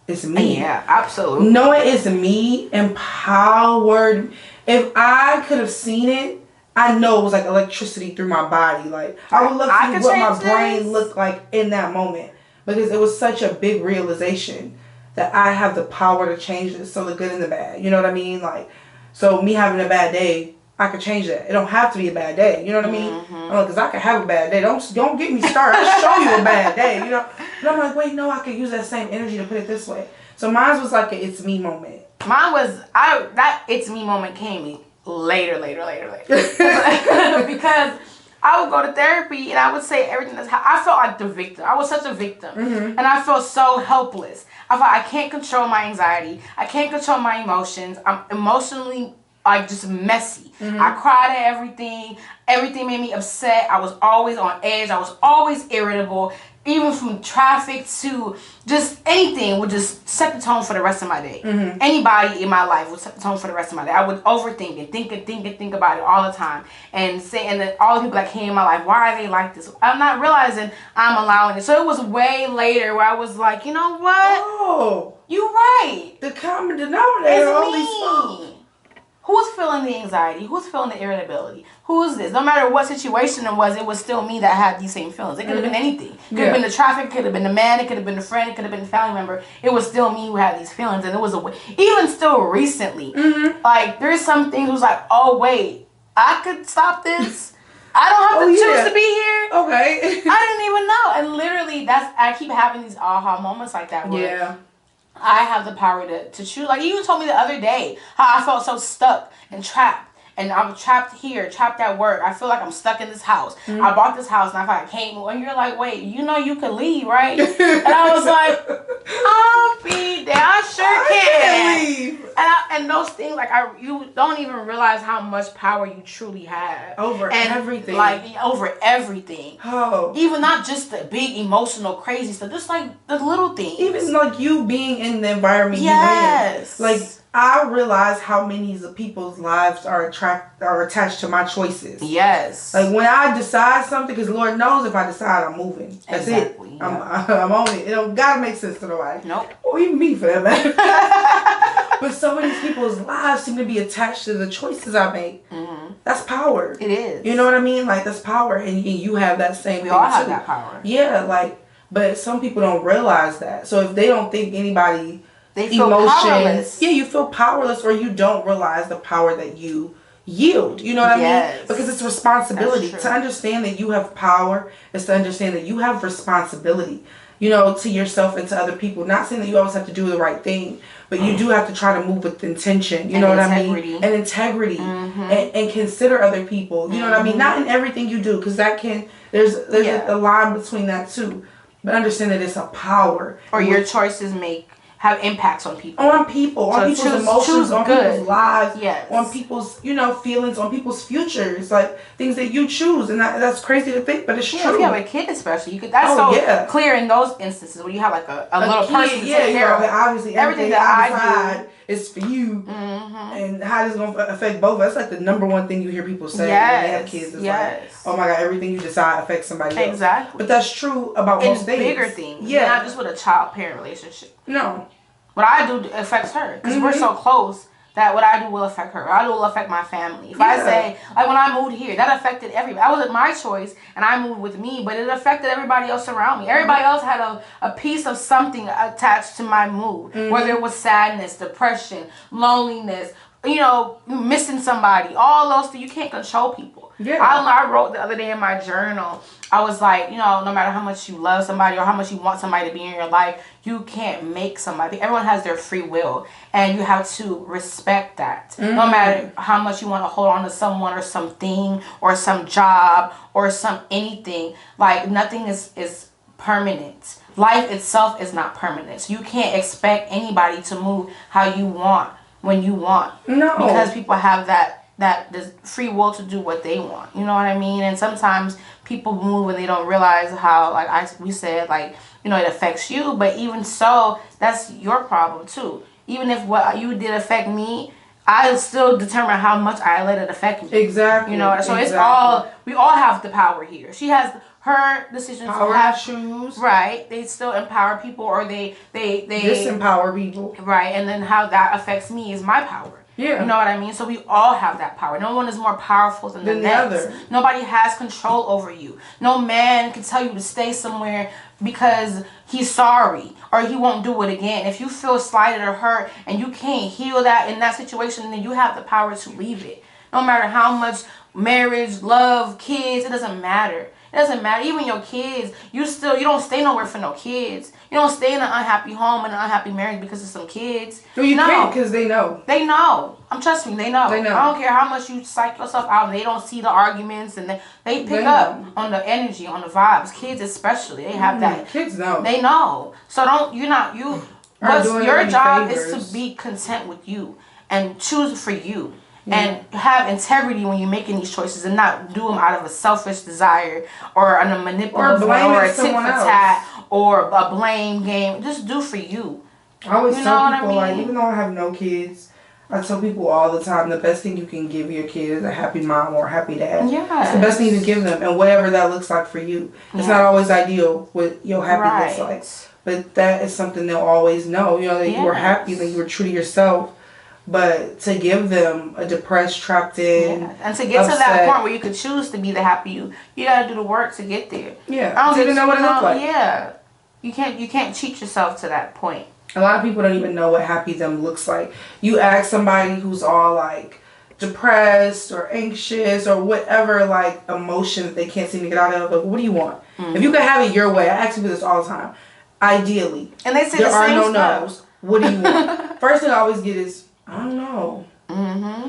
it's me. Yeah, absolutely. Knowing it's me empowered. If I could have seen it, I know it was like electricity through my body. Like, I would love to see what my brain looked like in that moment. Because it was such a big realization that I have the power to change this. So the good and the bad. You know what I mean? Like, so me having a bad day, I could change that. It don't have to be a bad day. You know what I mean? I'm like, because I could have a bad day. Don't get me started. I'll show you a bad day. You know? But I'm like, wait, no, I could use that same energy to put it this way. So mine was like an it's me moment. Mine was, that it's me moment came later. Because I would go to therapy and I would say everything that's I felt like the victim. I was such a victim. And I felt so helpless. I felt I can't control my anxiety. I can't control my emotions. I'm emotionally like just messy. I cried at everything. Everything made me upset. I was always on edge. I was always irritable. Even from traffic to just anything would just set the tone for the rest of my day. Anybody in my life would set the tone for the rest of my day. I would overthink and think about it all the time. And then all the people that came in my life, why are they like this? I'm not realizing I'm allowing it. So it was way later where I was like, you know what? Oh. You're right. The common denominator all these folks. Who's feeling the anxiety? Who's feeling the irritability? Who's this? No matter what situation it was still me that had these same feelings. It could have been anything. It could have been the traffic, it could have been the man, it could have been the friend, it could have been the family member. It was still me who had these feelings. And it was even still recently. Like, there's some things was like, oh, wait, I could stop this. I don't have to choose to be here. Okay. I didn't even know. And literally, I keep having these aha moments like that where I have the power to choose. Like, you told me the other day how I felt so stuck and trapped. And I'm trapped here, trapped at work. I feel like I'm stuck in this house. I bought this house and I feel like I can't move. And you're like, wait, you know you can leave, right? And I was like, I'll be there. I sure can. Leave. And those things, like, you don't even realize how much power you truly have. Over everything. Like, over everything. Oh. Even not just the big emotional crazy stuff. Just like the little things. Even like you being in the environment you in. Like, I realize how many of people's lives are attached to my choices. Yes. Like, when I decide something, because Lord knows if I decide, I'm moving. That's it. I'm on it. It don't gotta make sense to nobody. Nope. Or even me, for that matter. But so many people's lives seem to be attached to the choices I make. That's power. It is. You know what I mean? Like, that's power, and you have that same thing too. We all have that power. Yeah, like, but some people don't realize that. So if they don't think anybody... They feel powerless. Yeah, you feel powerless, or you don't realize the power that you yield. You know what I mean? Because it's responsibility. To understand that you have power is to understand that you have responsibility, you know, to yourself and to other people. Not saying that you always have to do the right thing, but you do have to try to move with intention. You know what I mean? And integrity. And consider other people. You know what I mean? Not in everything you do, because that can, there's a line between that too. But understand that it's a power. Or your choices have impacts on people. On people's emotions, on people's lives, on people's, feelings, on people's futures, like things that you choose, and that's crazy to think, but it's true. If you have a kid, especially, that's clear in those instances when you have like a little kid, person to take care of. Obviously, everything that I do is for you, and how this is going to affect both. That's like the number one thing you hear people say when they have kids. Is like, oh my God, everything you decide affects somebody else. Exactly. But that's true about most things. Bigger things. Yeah. Not just with a child-parent relationship. No. What I do affects her, because we're so close that what I do will affect her. What I do will affect my family. If I say, like when I moved here, that affected everybody. That wasn't my choice, and I moved with me, but it affected everybody else around me. Everybody else had a piece of something attached to my mood, whether it was sadness, depression, loneliness, missing somebody, all those things. You can't control people. Yeah. I wrote the other day in my journal, I was like, no matter how much you love somebody or how much you want somebody to be in your life, you can't make somebody. Everyone has their free will, and you have to respect that. No matter how much you want to hold on to someone or something or some job or some anything, like nothing is permanent. Life itself is not permanent. So you can't expect anybody to move how you want when you want. No. Because people have that the free will to do what they want. You know what I mean? And sometimes people move and they don't realize how, like we said, like, it affects you. But even so, that's your problem too. Even if what you did affect me, I still determine how much I let it affect me. Exactly. So it's all, we all have the power here. She has her decisions. Power to choose. Right. They still empower people, or they disempower people. Right. And then how that affects me is my power. Yeah. You know what I mean? So we all have that power. No one is more powerful than the next. Other. Nobody has control over you. No man can tell you to stay somewhere because he's sorry or he won't do it again. If you feel slighted or hurt and you can't heal that in that situation, then you have the power to leave it. No matter how much marriage, love, kids, it doesn't matter. It doesn't matter. Even your kids, you don't stay nowhere for no kids. You don't stay in an unhappy home and an unhappy marriage because of some kids. Well, you can't, because they know. They know. Trust me, they know. I don't care how much you psych yourself out. They don't see the arguments, and they pick up on the energy, on the vibes. Kids especially, they have that. Kids know. They know. So your job is to be content with you and choose for you. And have integrity when you're making these choices, and not do them out of a selfish desire or a manipulative or a tit for tat or a blame game. Just do for you. I always tell people, like, even though I have no kids, I tell people all the time, the best thing you can give your kid is a happy mom or a happy dad. Yeah, it's the best thing you can give them, and whatever that looks like for you. It's not always ideal what your happy looks like, but that is something they'll always know. That you were happy, that you were true to yourself. But to give them a depressed, trapped in, and to get to that point where you could choose to be the happy you gotta do the work to get there. Yeah, I don't even know what it looks like. Yeah, you can't cheat yourself to that point. A lot of people don't even know what happy them looks like. You ask somebody who's all like depressed or anxious or whatever, like emotion that they can't seem to get out of, like, what do you want? If you could have it your way, I ask people this all the time. Ideally, and they say there are no no's. What do you want? First thing I always get is, I don't know.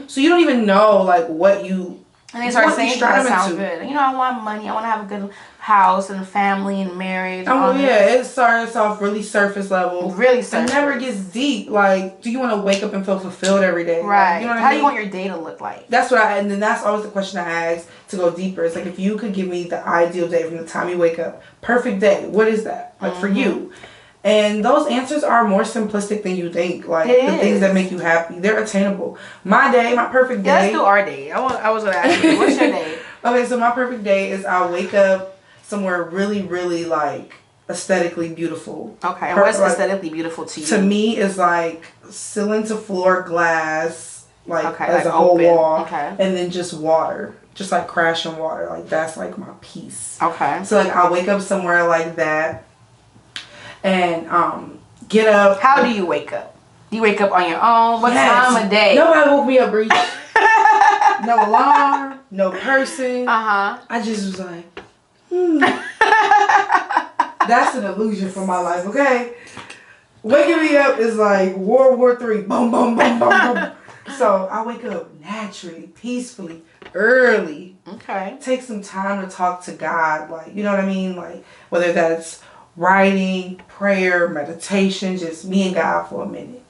So you don't even know, like, what you. And they start saying that sounds good. I want money. I want to have a good house and family and marriage. Oh yeah, it starts off really surface level. Really surface. It never gets deep. Like, do you want to wake up and feel fulfilled every day? Right. Like, you know what How I mean? do you want your day to look like? That's and then that's always the question I ask to go deeper. It's like, if you could give me the ideal day from the time you wake up, perfect day, what is that? Like, for you? And those answers are more simplistic than you think. Like, the things that make you happy, they're attainable. My day, my perfect day. Yeah, let's do our day. I was going to ask you, what's your day? Okay, so my perfect day is I'll wake up somewhere really, really, like, aesthetically beautiful. Okay, and what's aesthetically beautiful to you? To me, is like ceiling to floor glass, like, as a whole wall. And then just water. Just like crashing water. Like, that's like my peace. Okay. So, like, I'll wake up somewhere like that. And get up. How do you wake up? Do you wake up on your own? What time of day? Nobody woke me up, Breach. No alarm, no person. I just was like, That's an illusion for my life, okay? Waking me up is like World War III. Boom, boom, boom, boom, boom. So I wake up naturally, peacefully, early. Okay. Take some time to talk to God. Like, you know what I mean? Like, whether that's writing, prayer, meditation, just me and God for a minute.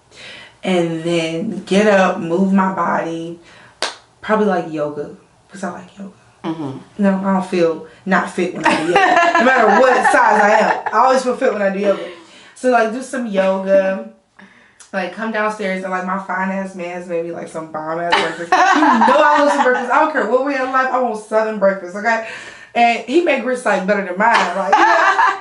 And then get up, move my body. Probably like yoga, because I like yoga. No, I don't feel not fit when I do yoga. No matter what size I am, I always feel fit when I do yoga. So, like, do some yoga. Like, come downstairs and, like, my fine ass man has made me, like, some bomb ass breakfast. You know I love some breakfast. I don't care what we have in life. I want Southern breakfast, okay? And he made grits, like, better than mine. Like, you know?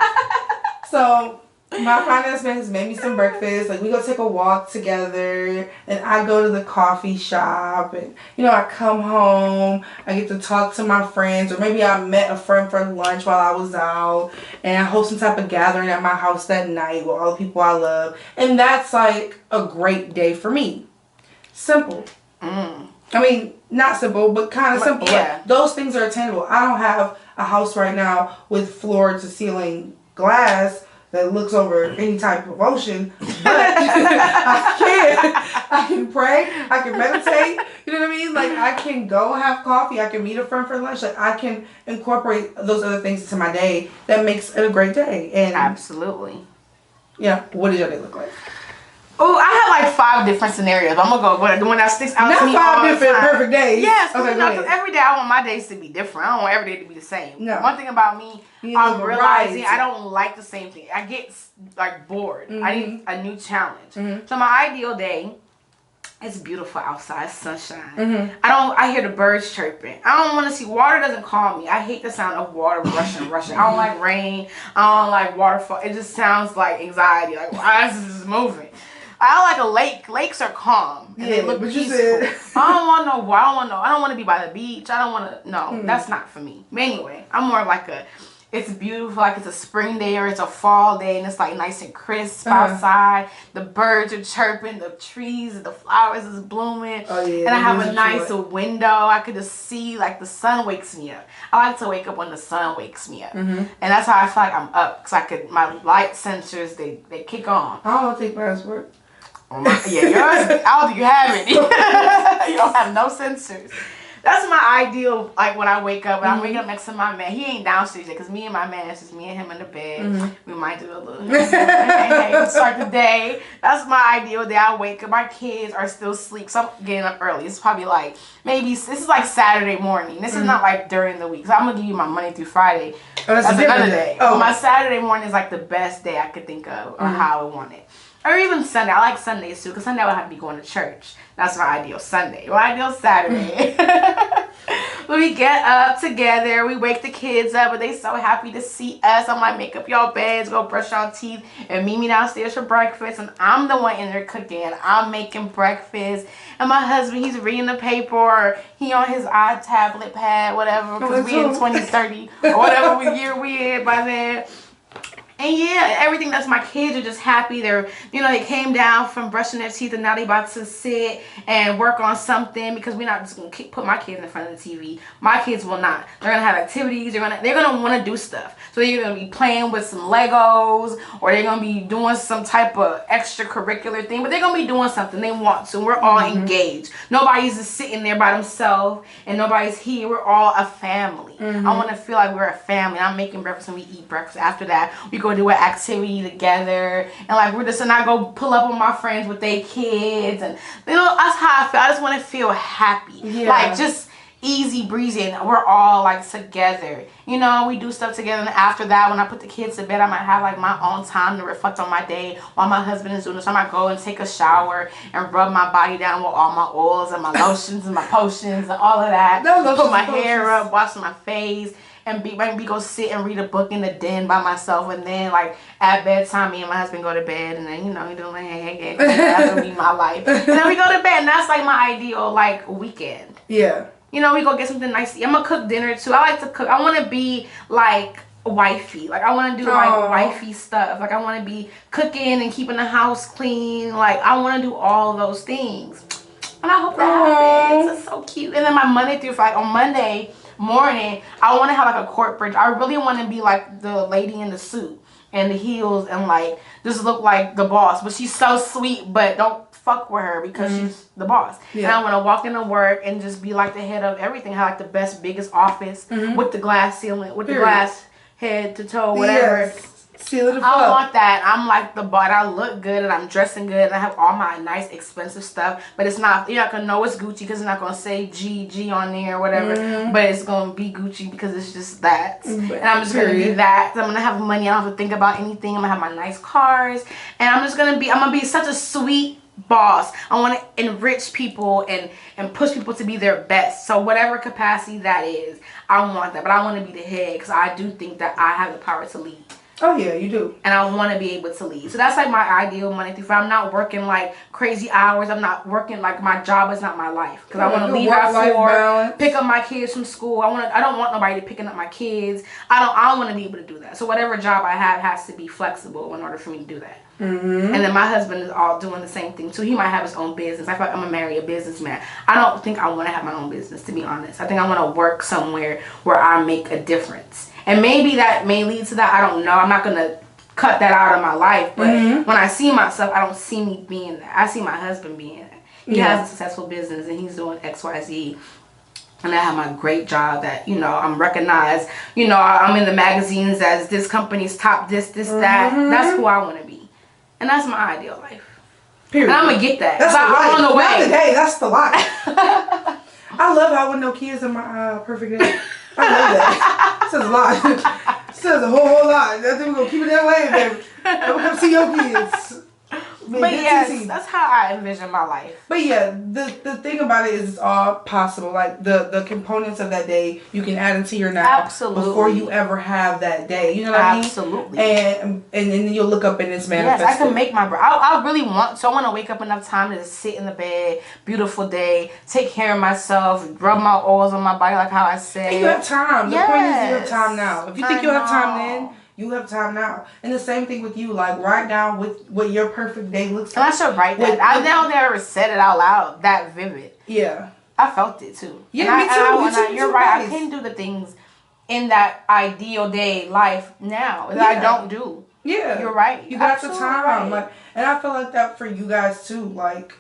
So, my finance man has made me some breakfast. Like, we go take a walk together. And I go to the coffee shop. And, you know, I come home. I get to talk to my friends. Or maybe I met a friend for lunch while I was out. And I host some type of gathering at my house that night with all the people I love. And that's, like, a great day for me. Simple. I mean, not simple, but kind of simple. Yeah. Like, those things are attainable. I don't have a house right now with floor to ceiling glass that looks over any type of ocean, but I can pray, I can meditate, you know what I mean? Like, I can go have coffee, I can meet a friend for lunch, like, I can incorporate those other things into my day that makes it a great day. And absolutely. Yeah, what does your day look like? Oh, I have like 5 different scenarios. I'm gonna go the one that sticks out to me. Not 5 different perfect days. Yes, because every day I want my days to be different. I don't want every day to be the same. No. One thing about me, I'm realizing I don't like the same thing. I get like bored. I need a new challenge. So my ideal day, it's beautiful outside, it's sunshine. I hear the birds chirping. I don't want to see water. Doesn't calm me. I hate the sound of water rushing. I don't like rain. I don't like waterfall. It just sounds like anxiety. Like, why is this moving? I don't like a lake. Lakes are calm and they look peaceful. I don't want no. I don't want to be by the beach. I don't want to. No, that's not for me. But anyway, I'm more like it's beautiful, like it's a spring day or it's a fall day and it's like nice and crisp outside. The birds are chirping, the trees, the flowers is blooming. Oh, yeah, and I have a nice window. I could just see, like, the sun wakes me up. I like to wake up when the sun wakes me up. And that's how I feel like I'm up. Because my light sensors, they kick on. I don't take passport. Yeah, yours, how do you have it? You don't have no sensors. That's my ideal, like, when I wake up. And I'm waking up next to my man. He ain't downstairs yet, because me and my man, it's just me and him in the bed. We might do a little, hey, start the day. That's my ideal day. I wake up. My kids are still asleep, so I'm getting up early. It's probably like, this is like Saturday morning. This is not like during the week. So I'm going to give you my Monday through Friday. Oh, that's another day. Oh, my Saturday morning is like the best day I could think of, or how I want it. Or even Sunday. I like Sundays too, because Sunday I would have to be going to church. That's my ideal Sunday. My ideal Saturday. We get up together. We wake the kids up, but they so happy to see us. I'm like, make up your beds, go brush your teeth, and meet me downstairs for breakfast. And I'm the one in there cooking. I'm making breakfast. And my husband, he's reading the paper, or he on his iTablet pad, whatever, because we in 2030, or whatever year we in by then. And yeah, everything. That's my kids are just happy. They're, they came down from brushing their teeth and now they about to sit and work on something, because we're not just gonna put my kids in front of the TV. My kids will not. They're gonna have activities. They're gonna want to do stuff. So they're gonna be playing with some Legos, or they're gonna be doing some type of extracurricular thing. But they're gonna be doing something they want to. We're all engaged. Nobody's just sitting there by themselves and nobody's here. We're all a family. I want to feel like we're a family. I'm making breakfast and we eat breakfast. After that, we go do an activity together, and like and I go pull up on my friends with their kids, and that's how I feel. I just want to feel happy, like just easy breezy, and we're all like together. We do stuff together, and after that, when I put the kids to bed, I might have like my own time to reflect on my day while my husband is doing this. So I might go and take a shower and rub my body down with all my oils and my lotions and my potions and all of that. Put my hair up, wash my face. And maybe go sit and read a book in the den by myself, and then like at bedtime, me and my husband go to bed, and then he doing like hey, that's gonna be my life. And then we go to bed, and that's like my ideal like weekend. Yeah. We go get something nice. I'm gonna cook dinner too. I like to cook. I want to be like wifey. Like I want to do like wifey stuff. Like I want to be cooking and keeping the house clean. Like I want to do all those things, and I hope that happens. It's so cute. And then my Monday through Friday, on Monday morning, I want to have like a court bridge. I really want to be like the lady in the suit and the heels, and like just look like the boss. But she's so sweet, but don't fuck with her because she's the boss. And I want to walk into work and just be like the head of everything. Have like the best, biggest office with the glass ceiling, with the glass head to toe, whatever. I want that. I'm like the boss. I look good and I'm dressing good and I have all my nice expensive stuff, but it's not, you're not gonna know it's Gucci because it's not gonna say G on there or whatever, but it's gonna be Gucci because it's just that. And I'm just gonna be that. I'm gonna have money. I don't have to think about anything. I'm gonna have my nice cars, and I'm gonna be such a sweet boss. I want to enrich people and push people to be their best. So whatever capacity that is, I want that. But I want to be the head, because I do think that I have the power to lead. Oh yeah, you do. And I want to be able to leave. So that's like my ideal Monday through Friday. I'm not working like crazy hours. I'm not working like my job is not my life. Because I want to leave at 4, pick up my kids from school. I don't want nobody picking up my kids. I don't want to be able to do that. So whatever job I have has to be flexible in order for me to do that. And then my husband is all doing the same thing too. He might have his own business. I feel like I'm gonna marry a businessman. I don't think I want to have my own business, to be honest. I think I want to work somewhere where I make a difference. And maybe that may lead to that. I don't know. I'm not gonna cut that out of my life. But when I see myself, I don't see me being that. I see my husband being that. He has a successful business and he's doing XYZ. And I have my great job that, I'm recognized. I'm in the magazines as this company's top this, that. That's who I want to be. And that's my ideal life. Period. And I'm going to get that. That's the life. On the way. Not the day. That's the life. I love how with no kids in my perfect day. I love that. It says a lot. It says a whole lot. I think we're going to keep it that way, baby. Don't come see your kids. But yes, that's how I envision my life. But yeah, the thing about it is it's all possible. Like the components of that day you can add into your now. Absolutely. Before you ever have that day. You know what I mean? Absolutely. And then you'll look up and it's manifested. Yes, I can make my I really want to. I want to wake up enough time to just sit in the bed, beautiful day, take care of myself, rub my oils on my body like how I said. And you have time. The point is you have time now. If you think you have time then, you have time now. And the same thing with you. Like, write down what your perfect day looks like. And I should write that. I never said it out loud that vivid. Yeah. I felt it too. Yeah, me too. You're right. I can do the things in that ideal day life now that I don't do. Yeah. You're right. You got the time. Right. Like, and I feel like that for you guys too. Like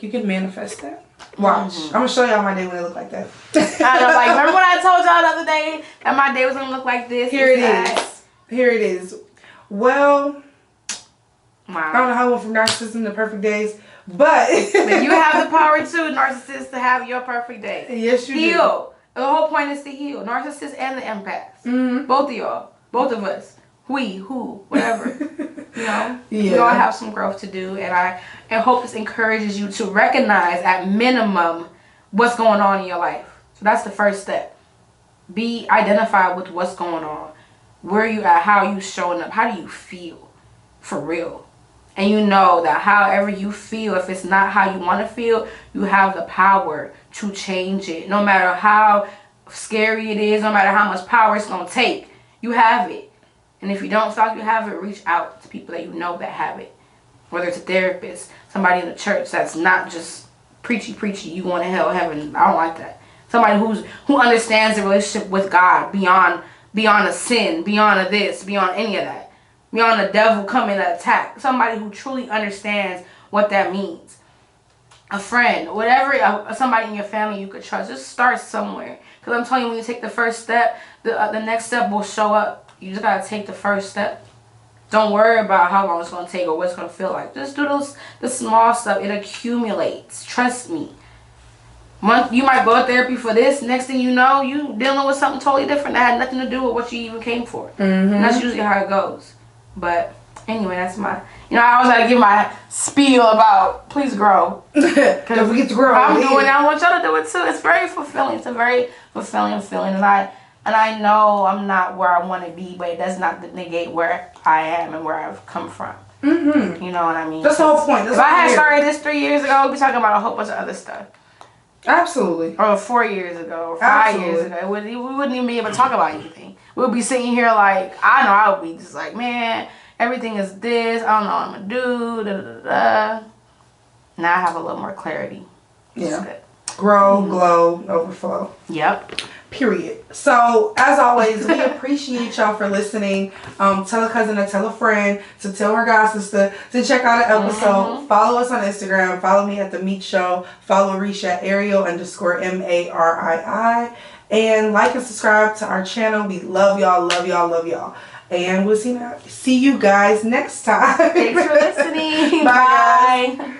you can manifest that. Watch. I'm going to show y'all my day when it look like that. I know, like, remember when I told y'all the other day that my day was going to look like this? Here it is. Here it is. Well, I don't know how I went from narcissism to perfect days, but you have the power too, narcissist, to have your perfect day. Yes, you heal. Do. The whole point is to heal. Narcissists and the empaths. Both of y'all. Both of us. Whatever. We all have some growth to do, and I hope this encourages you to recognize at minimum what's going on in your life. So that's the first step. Be identified with what's going on. Where you at, how you showing up, how do you feel for real? And you know that however you feel, if it's not how you want to feel, you have the power to change it. No matter how scary it is, no matter how much power it's going to take, you have it. And if you don't feel like you have it, reach out to people that you know that have it. Whether it's a therapist, somebody in the church that's not just preachy, you going to hell, heaven. I don't like that. Somebody who understands the relationship with God beyond a sin, beyond a this, beyond any of that. Beyond the devil coming to attack. Somebody who truly understands what that means. A friend, whatever, somebody in your family you could trust. Just start somewhere. Because I'm telling you, when you take the first step, the next step will show up. You just got to take the first step. Don't worry about how long it's going to take or what it's going to feel like. Just do the small stuff. It accumulates. Trust me. You might go to therapy for this. Next thing you know, you dealing with something totally different that had nothing to do with what you even came for. And that's usually how it goes. But anyway, that's my... I always gotta give my spiel about please grow. Because don't forget to grow. I'm doing it. I want y'all to do it too. It's very fulfilling. It's a very fulfilling feeling. And I know I'm not where I want to be, but it does not negate where I am and where I've come from. You know what I mean? That's the whole point. If I had started this 3 years ago, we'd be talking about a whole bunch of other stuff. Absolutely. Or 4 years ago, or 5 years ago. We wouldn't even be able to talk about anything. We'll be sitting here like, I would be just like, man, everything is this. I don't know what I'm going to do. Da, da, da, da. Now I have a little more clarity. Yeah. Grow, glow, overflow. Yep. Period. So, as always, we appreciate y'all for listening. Tell a cousin to tell a friend to tell her god sister to check out an episode. Follow us on Instagram. Follow me at The Meat Show. Follow Risha at Ariel_MARII. And like and subscribe to our channel. We love y'all, love y'all, love y'all. And we'll see you guys next time. Thanks for listening. Bye. Bye.